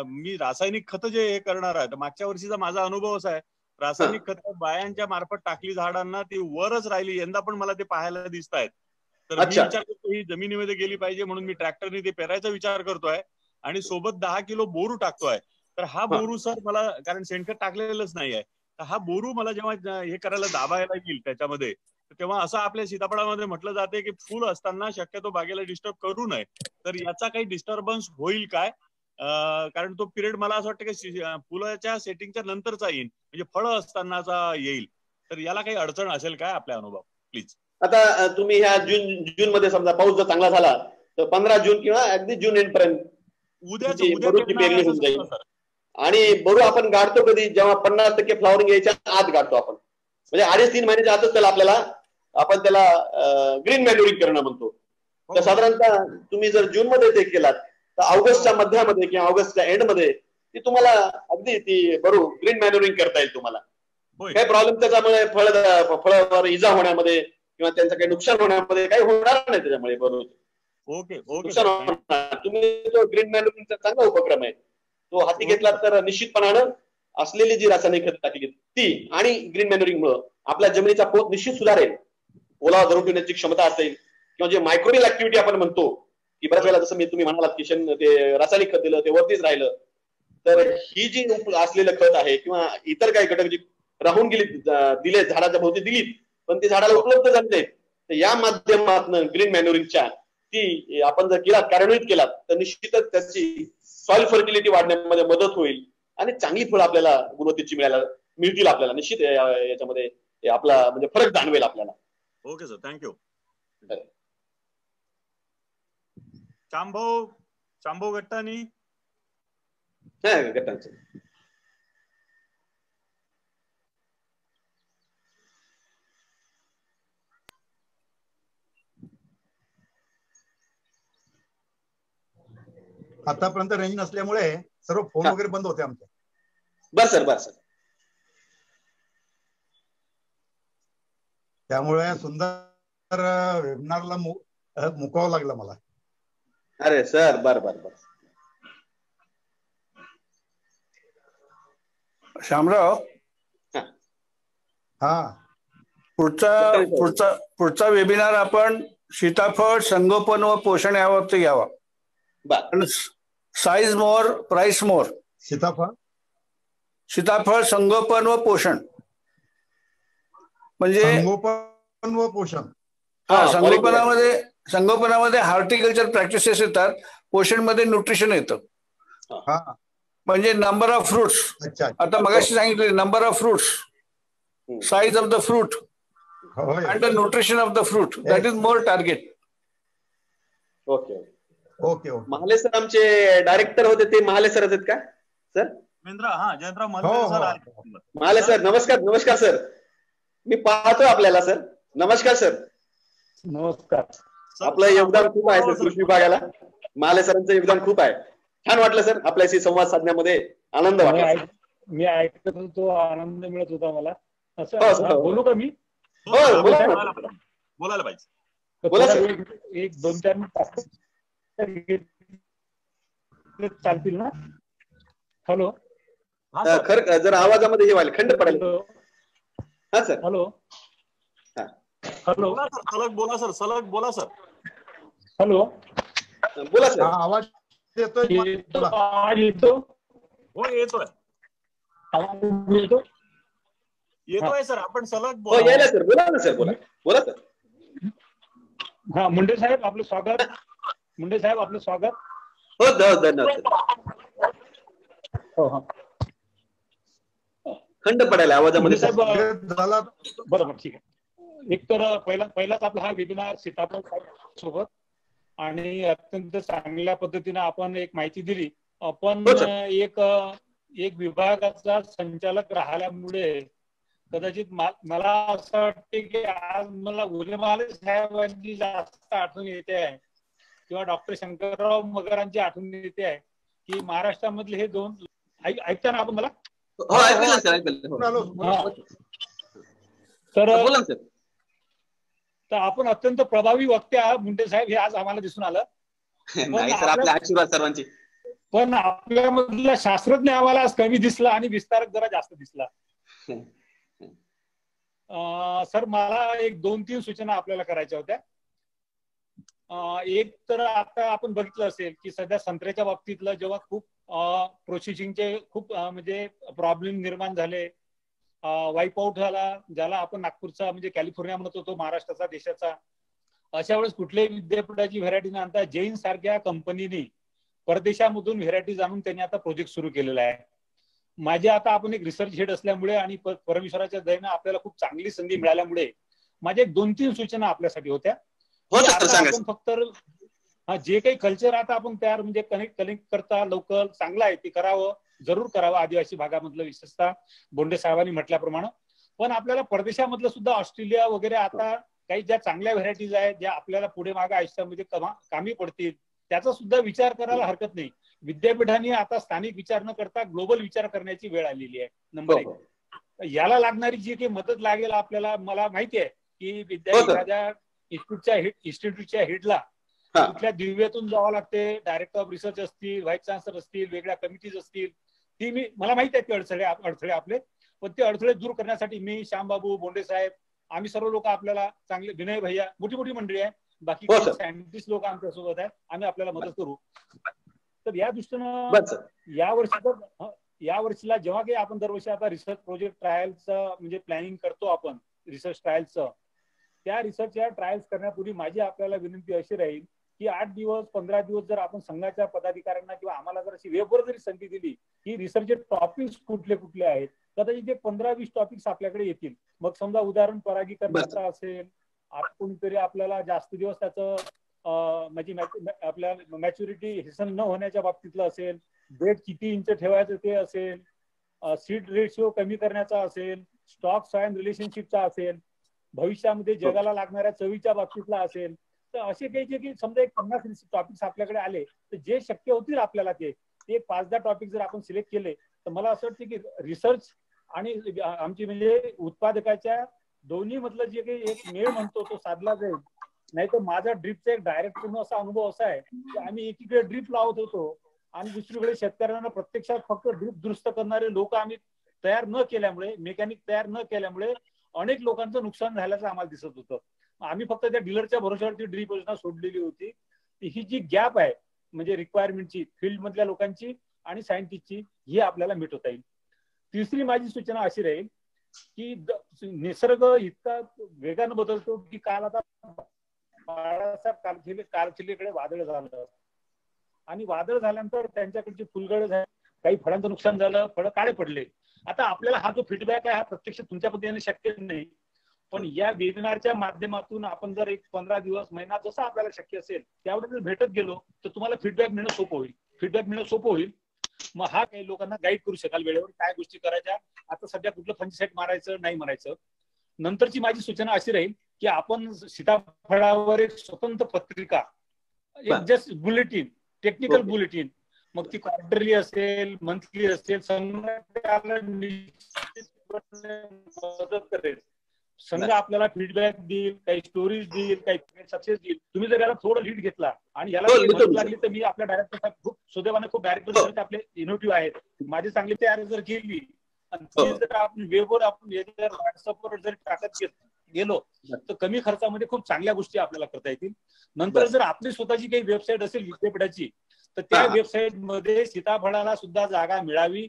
मी रासायनिक खत जे हे करणार आहे. मागच्या वर्षीचा माझा अनुभव असा आहे, रासायनिक खत बायांच्या मार्फत टाकली झाडांना ती वरच राहिली. यंदा पण मला ते पाहायला दिसत आहेत. तर मी विचार करतो ही जमिनीमध्ये गेली पाहिजे म्हणून मी ट्रॅक्टरने ते पेरायचा विचार करतोय आणि सोबत 10 किलो बोरू टाकतोय. तर हा बोरू सर मला, कारण शेणखत टाकलेलंच नाहीये, तर हा बोरू मला जेव्हा हे करायला दाबायला येईल त्याच्यामध्ये, तेव्हा असं आपल्या सीताफळामध्ये म्हटलं जाते की फुल असताना शक्यतो बागेला डिस्टर्ब करू नये. तर याचा काही डिस्टर्बन्स होईल काय? कारण तो पिरियड मला असं वाटतं की फुलाच्या सेटिंगच्या नंतरचा येईल, म्हणजे फळं असतानाचा येईल. तर याला काही अडचण असेल काय आपल्या अनुभव प्लीज? आता तुम्ही ह्या जून मध्ये समजा पाऊस जर चांगला झाला तर 15 जून किंवा अगदी जून एंड पर्यंत बरूची पेरणी होऊन जाईल. आणि बरू आपण गाडतो कधी, जेव्हा 50% फ्लॉवरिंग यायच्या आत गाडतो आपण, म्हणजे 2.5-3 महिन्याच्या आतच त्याला आपण त्याला ग्रीन मॅन्युरिंग करणं म्हणतो. तर साधारणतः तुम्ही जर जून मध्ये ते केलात तर ऑगस्टच्या मध्यामध्ये किंवा ऑगस्टच्या एंड मध्ये ती तुम्हाला अगदी ती बरू ग्रीन मॅन्युरिंग करता येईल तुम्हाला. काही प्रॉब्लेम त्याच्यामुळे फळावर इजा होण्यामध्ये किंवा त्यांचं काही नुकसान होण्यामध्ये काही होणार नाही त्याच्यामुळे. बरोबर. ओके. तुम्ही तो ग्रीन मॅन्युरिंगचा चांगला उपक्रम आहे, तो हाती घेतला तर निश्चितपणानं असलेली जी रासायनिक खत टाकली ती आणि ग्रीन मॅन्युरिंग मुळे आपल्या जमिनीचा पोत निश्चित सुधारेल. ओलावा धरून ठेवण्याची क्षमता असेल किंवा जे मायक्रोबियल ऍक्टिव्हिटी आपण म्हणतो की बऱ्याच वेळेला जसं तुम्ही म्हणालात की ते रासायनिक खत दिलं ते वरतीच राहिलं, तर ही जी असलेलं खत आहे किंवा इतर काही घटक जी राहून गेली दिले झाडाच्या भोवती दिलीत पण ते झाडाला उपलब्ध झाले नाहीत, तर या माध्यमातून ग्रीन मॅन्युरिंगच्या ती आपण जर केलात, कार्यान्वित केलात तर निश्चितच त्याची सॉइल फर्टिलिटी वाढण्यामध्ये मदत होईल आणि चांगली फळं आपल्याला गुणवत्तेची मिळतील आपल्याला निश्चित याच्यामध्ये आपला म्हणजे फरक जाणवेल आपल्याला. Okay sir, thank you. Shambhau Gattani. गट्टांचे आतापर्यंत रेंज नसल्यामुळे सर्व फोन वगैरे बंद होते आमचे. बर सर. त्यामुळे सुंदर वेबिनारला मुकावं लागलं मला. अरे सर, बर. श्यामराव, हा पुढचा वेबिनार आपण सीताफळ संगोपन व पोषण यावरती घ्यावा. साईज मोर प्राइस मोर. सीताफळ संगोपन व पोषण म्हणजे संगोपन व पोषण. संगोपनामध्ये हॉर्टिकल्चर प्रॅक्टिसेस येतात, पोषण मध्ये न्यूट्रिशन येतं. म्हणजे नंबर ऑफ फ्रुट्स. आता मगाशी सांगितले number of fruits, size of the fruit and the nutrition of the fruit, that is more target. Okay. Mahale sir आमचे डायरेक्टर होते, ते महाले सर आहेत का सर? जयंतराव महाले सर, नमस्कार सर. मी पाहतो आपल्याला सर. नमस्कार सर. नमस्कार. आपलं योगदान खूप आहे सर कृषी विभागाला. महाले सरांचं योगदान खूप आहे. छान वाटलं सर आपल्याशी संवाद साधण्यामध्ये, आनंद वाटला. मी ऐकत होतो, आनंद मिळत होता मला. असं बोलू का मी? बोलायला पाहिजे. बोला सर. एक 2-4 मिनिट चालतील ना? हॅलो. खरं जर आवाजामध्ये हे व्हायला खंड पडेल. हा सर. हॅलो. सलग बोला सर. हॅलो. बोला सर. आवाज येतोय? आवाज येतो? हो, येतोय. येतोय सर. आपण सलग बोला. यायला सर. बोला ना सर. बोला सर. हा, मुंडे साहेब आपलं स्वागत. हो, धन्यवाद. हो. खंड पडायला आवाजामध्ये झाला. बरोबर, ठीक आहे. एक तर पहिलाच आपला हा वेबिनार सीताफळ सोबत, आणि अत्यंत चांगल्या पद्धतीने आपण एक माहिती दिली. आपण एक विभागाचा संचालक राहिल्यामुळे कदाचित मला असं वाटते की आज मला उलेमाले साहेबांची जास्त आठवण येते आहे, किंवा डॉक्टर शंकरराव मगरांची आठवण येते आहे, की महाराष्ट्रामधले हे दोन. ऐकता ना आपण मला? तर आपण अत्यंत प्रभावी वक्ते आहात मुंडे साहेब, हे आज आम्हाला दिसून आलं. सर्वांची. पण आपल्यामधला शास्त्रज्ञ आम्हाला आज कमी दिसला आणि विस्तारक जरा जास्त दिसला. सर, मला एक 2-3 सूचना आपल्याला करायच्या होत्या. एक तर आता आपण बघितलं असेल की सध्या संत्र्याच्या बाबतीतलं जेव्हा खूप प्रोसेसिंगचे खूप म्हणजे प्रॉब्लेम निर्माण झाले, वाईप आउट झाला, ज्याला आपण नागपूरचा म्हणजे कॅलिफोर्निया म्हणत होतो, महाराष्ट्राचा, देशाचा, अशा वेळेस कुठल्याही विद्यापीठाची व्हेरायटी न आणता जैन सारख्या कंपनीने परदेशामधून व्हेरायटीज आणून त्यांनी आता प्रोजेक्ट सुरू केलेला आहे. माझे आता आपण एक रिसर्च हेड असल्यामुळे आणि परमेश्वराच्या दयेने आपल्याला खूप चांगली संधी मिळाल्यामुळे माझ्या 2-3 सूचना आपल्यासाठी होत्या. आपण फक्त जे काही कल्चर आता आपण तयार म्हणजे कनेक्ट करता लोकल चांगलं आहे, ते करावं, जरूर करावं, आदिवासी भागामधलं विशेषतः बोंडे साहेबांनी म्हटल्याप्रमाणे. पण आपल्याला परदेशामधलं सुद्धा ऑस्ट्रेलिया वगैरे आता काही ज्या चांगल्या व्हेरायटीज आहेत, ज्या आपल्याला पुढे मागे आयुष्यामध्ये कामी पडतील, त्याचा सुद्धा विचार करायला हरकत नाही. विद्यापीठांनी आता स्थानिक विचार न करता ग्लोबल विचार करण्याची वेळ आलेली आहे. नंबर 1. याला लागणारी जी काही मदत लागेल आपल्याला, मला माहिती आहे की विद्यापीठाच्या इन्स्टिट्यूटच्या हेडला कुठल्या दिव्यातून जावं लागते, डायरेक्टर ऑफ रिसर्च असतील, व्हाईस चान्सलर असतील, वेगळ्या कमिटीज असतील, मला माहिती आहे ते अडथळे आपले. पण ते अडथळे दूर करण्यासाठी मी, श्यामबाबू, बोंडे साहेब, आम्ही सर्व लोक आपल्याला चांगले, विनय भैया, मोठी मंडळी आहे, बाकी सायंटिस्ट लोक आमच्या सोबत आहेत, आम्ही आपल्याला मदत करू. तर या दृष्टीनं या वर्षीला जेव्हा काही आपण दरवर्षी आता रिसर्च प्रोजेक्ट ट्रायलचं म्हणजे प्लॅनिंग करतो आपण रिसर्च ट्रायलचं, त्या रिसर्च ट्रायल्स करण्यापूर्वी माझी आपल्याला विनंती अशी राहील की 8 दिवस 15 दिवस जर आपण संघाच्या पदाधिकाऱ्यांना किंवा आम्हाला जर अशी वेबवर जरी संधी दिली की रिसर्चचे टॉपिक्स कुठले कुठले आहेत, कदाचित ते 15-20 टॉपिक्स आपल्याकडे येतील. मग समजा उदाहरण परागीकरणाचा असेल, कोणीतरी आपल्याला जास्त दिवस त्याचं म्हणजे आपल्या मॅच्युरिटी हिसन न होण्याच्या बाबतीतलं असेल, बेड किती इंच ठेवायचं ते असेल, सीड रेशिओ कमी करण्याचा असेल, स्टॉक सॉइल रिलेशनशिपचा असेल, भविष्यामध्ये जगाला लागणाऱ्या चवीच्या बाबतीतला असेल, तर असे काही जे की समजा एक 50 टॉपिक्स आपल्याकडे आले तर जे शक्य होतील आपल्याला ते 5-10 टॉपिक जर आपण सिलेक्ट केले तर मला असं वाटतं की रिसर्च आणि आमची म्हणजे उत्पादकाच्या दोन्ही मधलं जे काही एक मेळ म्हणतो तो साधला जाईल. नाही तर माझा ड्रीपचा एक डायरेक्ट पूर्ण असा अनुभव असा आहे की आम्ही एकीकडे ड्रीप लावत होतो आणि दुसरीकडे शेतकऱ्यांना प्रत्यक्षात फक्त ड्रीप दुरुस्त करणारे लोक आम्ही तयार न केल्यामुळे, मेकॅनिक तयार न केल्यामुळे अनेक लोकांचं नुकसान झाल्याचं आम्हाला दिसत होतं. आम्ही फक्त त्या डीलरच्या भरोश्यावरती ड्रीप योजना सोडलेली होती. ही जी गॅप आहे म्हणजे रिक्वायरमेंटची फील्ड मधल्या लोकांची आणि सायंटिस्टची, ही आपल्याला मिटवता येईल. तिसरी माझी सूचना अशी राहील की निसर्ग इतका वेगानं बदलतो की काल आता बाळासाहेब कारखिल्लीकडे वादळ झालं आणि वादळ झाल्यानंतर त्यांच्याकडची फुलगड झाली, काही फळांचं नुकसान झालं, फळं काळे पडले. आता आपल्याला हा जो फीडबॅक आहे हा प्रत्यक्ष तुमच्या पद्धतीने शक्य नाही, पण या वेबिनारच्या माध्यमातून आपण जर एक 15 दिवस महिना जसं आपल्याला शक्य असेल त्यावेळेस जर भेटत गेलो तर तुम्हाला फीडबॅक मिळणं सोपं होईल. मग हा काही लोकांना गाईड करू शकाल वेळेवर काय गोष्टी करायच्या, आता सध्या कुठलं फंजिसाईड मारायचं नाही मारायचं. नंतरची माझी सूचना अशी राहील की आपण सीताफळावर एक स्वतंत्र पत्रिका, एक जस्ट बुलेटिन, टेक्निकल बुलेटिन, मग ती क्वार्टरली असेल, मंथली असेल, मदत करेल. संघ आपल्याला फीडबॅक देईल, काही स्टोरीज देईल, काही सक्सेस देईल. तुम्ही जर याला थोडं लीड घेतला आणि याला लागली तर मी आपल्या डायरेक्टर खूप सुदैवाने खूप डायरेक्टर आपले इनोव्हेटिव्ह आहेत, माझी चांगली तयारी जर केली आणि जर आपण वेबवर आपण व्हॉट्सअपवर जर टाकत गेलो तर कमी खर्चामध्ये खूप चांगल्या गोष्टी आपल्याला करता येतील. नंतर जर आपली स्वतःची काही वेबसाईट असेल विद्यापीठाची तर त्या वेबसाईट मध्ये सीताफळाला सुद्धा जागा मिळावी.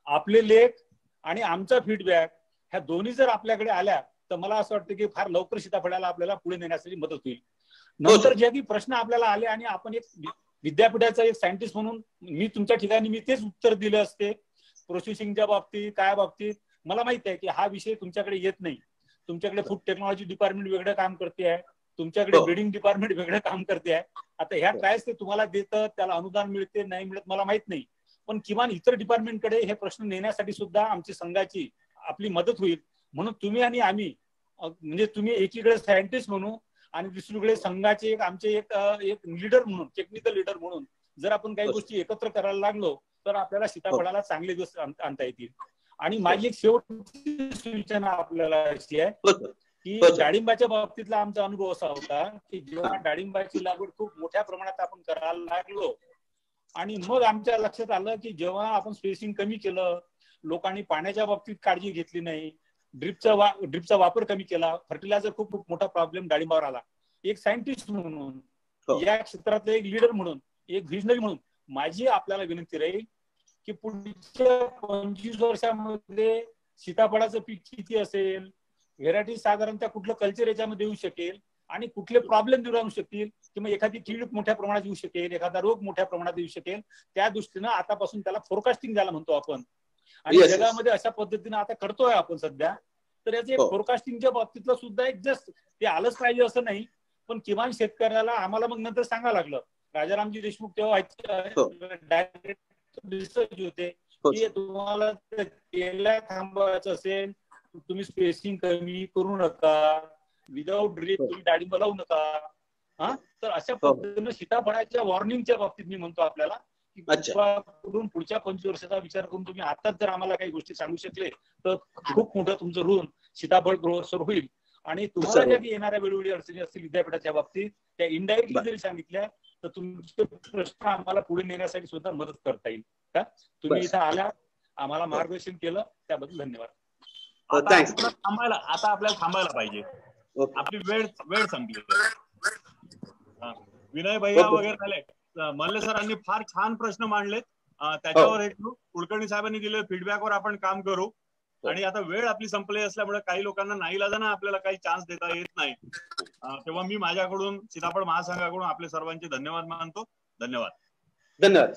आपले लेख आणि आमचा फीडबॅक ह्या दोन्ही जर आपल्याकडे आल्या तर मला असं वाटतं की फार लवकर सीताफळाला आपल्याला पुढे नेण्यासाठी मदत होईल. नंतर जे काही प्रश्न आपल्याला आले आणि आपण एक विद्यापीठाचा एक सायंटिस्ट म्हणून मी तुमच्या ठिकाणी मी तेच उत्तर दिले असते प्रोसेसिंगच्या बाबतीत, काय बाबतीत. मला माहित आहे की हा विषय तुमच्याकडे येत नाही. तुमच्याकडे फूड टेक्नॉलॉजी डिपार्टमेंट वेगळं काम करते आहे, तुमच्याकडे ब्रीडिंग डिपार्टमेंट वेगळं काम करते आहे. आता ह्या ट्रायल्स ते तुम्हाला देतं, त्याला अनुदान मिळते नाही मिळत मला माहित नाही, पण किमान इतर डिपार्टमेंटकडे हे प्रश्न नेण्यासाठी सुद्धा आमची संघाची आपली मदत होईल. म्हणून तुम्ही आणि आम्ही म्हणजे तुम्ही एकीकडे सायंटिस्ट म्हणून आणि दुसरीकडे संघाचे आमचे एक लीडर म्हणून, टेक्निकल लीडर म्हणून जर आपण काही गोष्टी एकत्र करायला लागलो तर आपल्याला सीताफळाला चांगले दिवस आणता येतील. आणि माझी एक शेवटची सूचना आपल्याला अशी आहे की डाळिंबाच्या बाबतीतला आमचा अनुभव असा होता की जेव्हा डाळिंबाची लागवड खूप मोठ्या प्रमाणात आपण करायला लागलो आणि मग आमच्या लक्षात आलं की जेव्हा आपण स्पेसिंग कमी केलं, लोकांनी पाण्याच्या बाबतीत काळजी घेतली नाही, ड्रिपचा वापर कमी केला, फर्टिलायझर खूप मोठा प्रॉब्लेम डाळिंबावर आला. एक सायंटिस्ट म्हणून, या क्षेत्रातले एक लीडर म्हणून, एक व्हिजनरी म्हणून माझी आपल्याला विनंती राहील की पुढच्या 25 वर्षामध्ये सीताफळाचं पीक किती असेल, व्हेरायटी साधारणतः कुठलं कल्चर याच्यामध्ये येऊ शकेल आणि कुठले प्रॉब्लेम दूर राहू शकतील किंवा एखादी कीड मोठ्या प्रमाणात येऊ शकेल, एखादा रोग मोठ्या प्रमाणात येऊ शकेल, त्या दृष्टीनं आतापासून त्याला फोरकास्टिंग ज्याला म्हणतो आपण आणि जगामध्ये अशा पद्धतीने आता करतोय आपण सध्या. तर याचं एक फोरकास्टिंगच्या बाबतीतलं सुद्धा एक जस्ट ते आलंच पाहिजे असं नाही, पण किमान शेतकऱ्याला आम्हाला मग नंतर सांगावं लागलं. राजारामजी देशमुख तेव्हा डायरेक्ट रिसर्च होते की तुम्हाला तेला थांबवायचं असेल तुम्ही स्पेसिंग कमी करू नका, विदाऊट ड्रीप तुम्ही डाळिंब लावू नका. हा, तर अशा पद्धतीनं सीताफळाच्या वॉर्निंगच्या बाबतीत मी म्हणतो आपल्याला की पुढच्या 25 वर्षाचा विचार करून तुम्ही आताच जर आम्हाला काही गोष्टी सांगू शकले तर खूप मोठं तुमचं ऋण सीताफळ ग्रोसर होईल. आणि तुम्हाला ज्या येणाऱ्या वेळोवेळी अडचणी असतील विद्यापीठाच्या बाबतीत त्या इनडायरेक्टली जरी सांगितल्या तर तुमचे प्रश्न आम्हाला पुढे नेण्यासाठी सुद्धा मदत करता येईल. का तुम्ही इथं आल्या, आम्हाला मार्गदर्शन केलं त्याबद्दल धन्यवाद. आता आपल्याला थांबायला पाहिजे, आपली वेळ संपली. विनय भैया वगैरे झाले, मल्ले सरांनी फार छान प्रश्न मांडलेत, त्याच्यावर कुलकर्णी साहेबांनी दिलेल्या फीडबॅकवर आपण काम करू. आणि आता वेळ आपली संपली असल्यामुळे काही लोकांना नाईलाजानं आपल्याला काही चान्स देता येत नाही. तेव्हा मी माझ्याकडून सीताफळ महासंघाकडून आपले सर्वांचे धन्यवाद मानतो. धन्यवाद. धन्यवाद.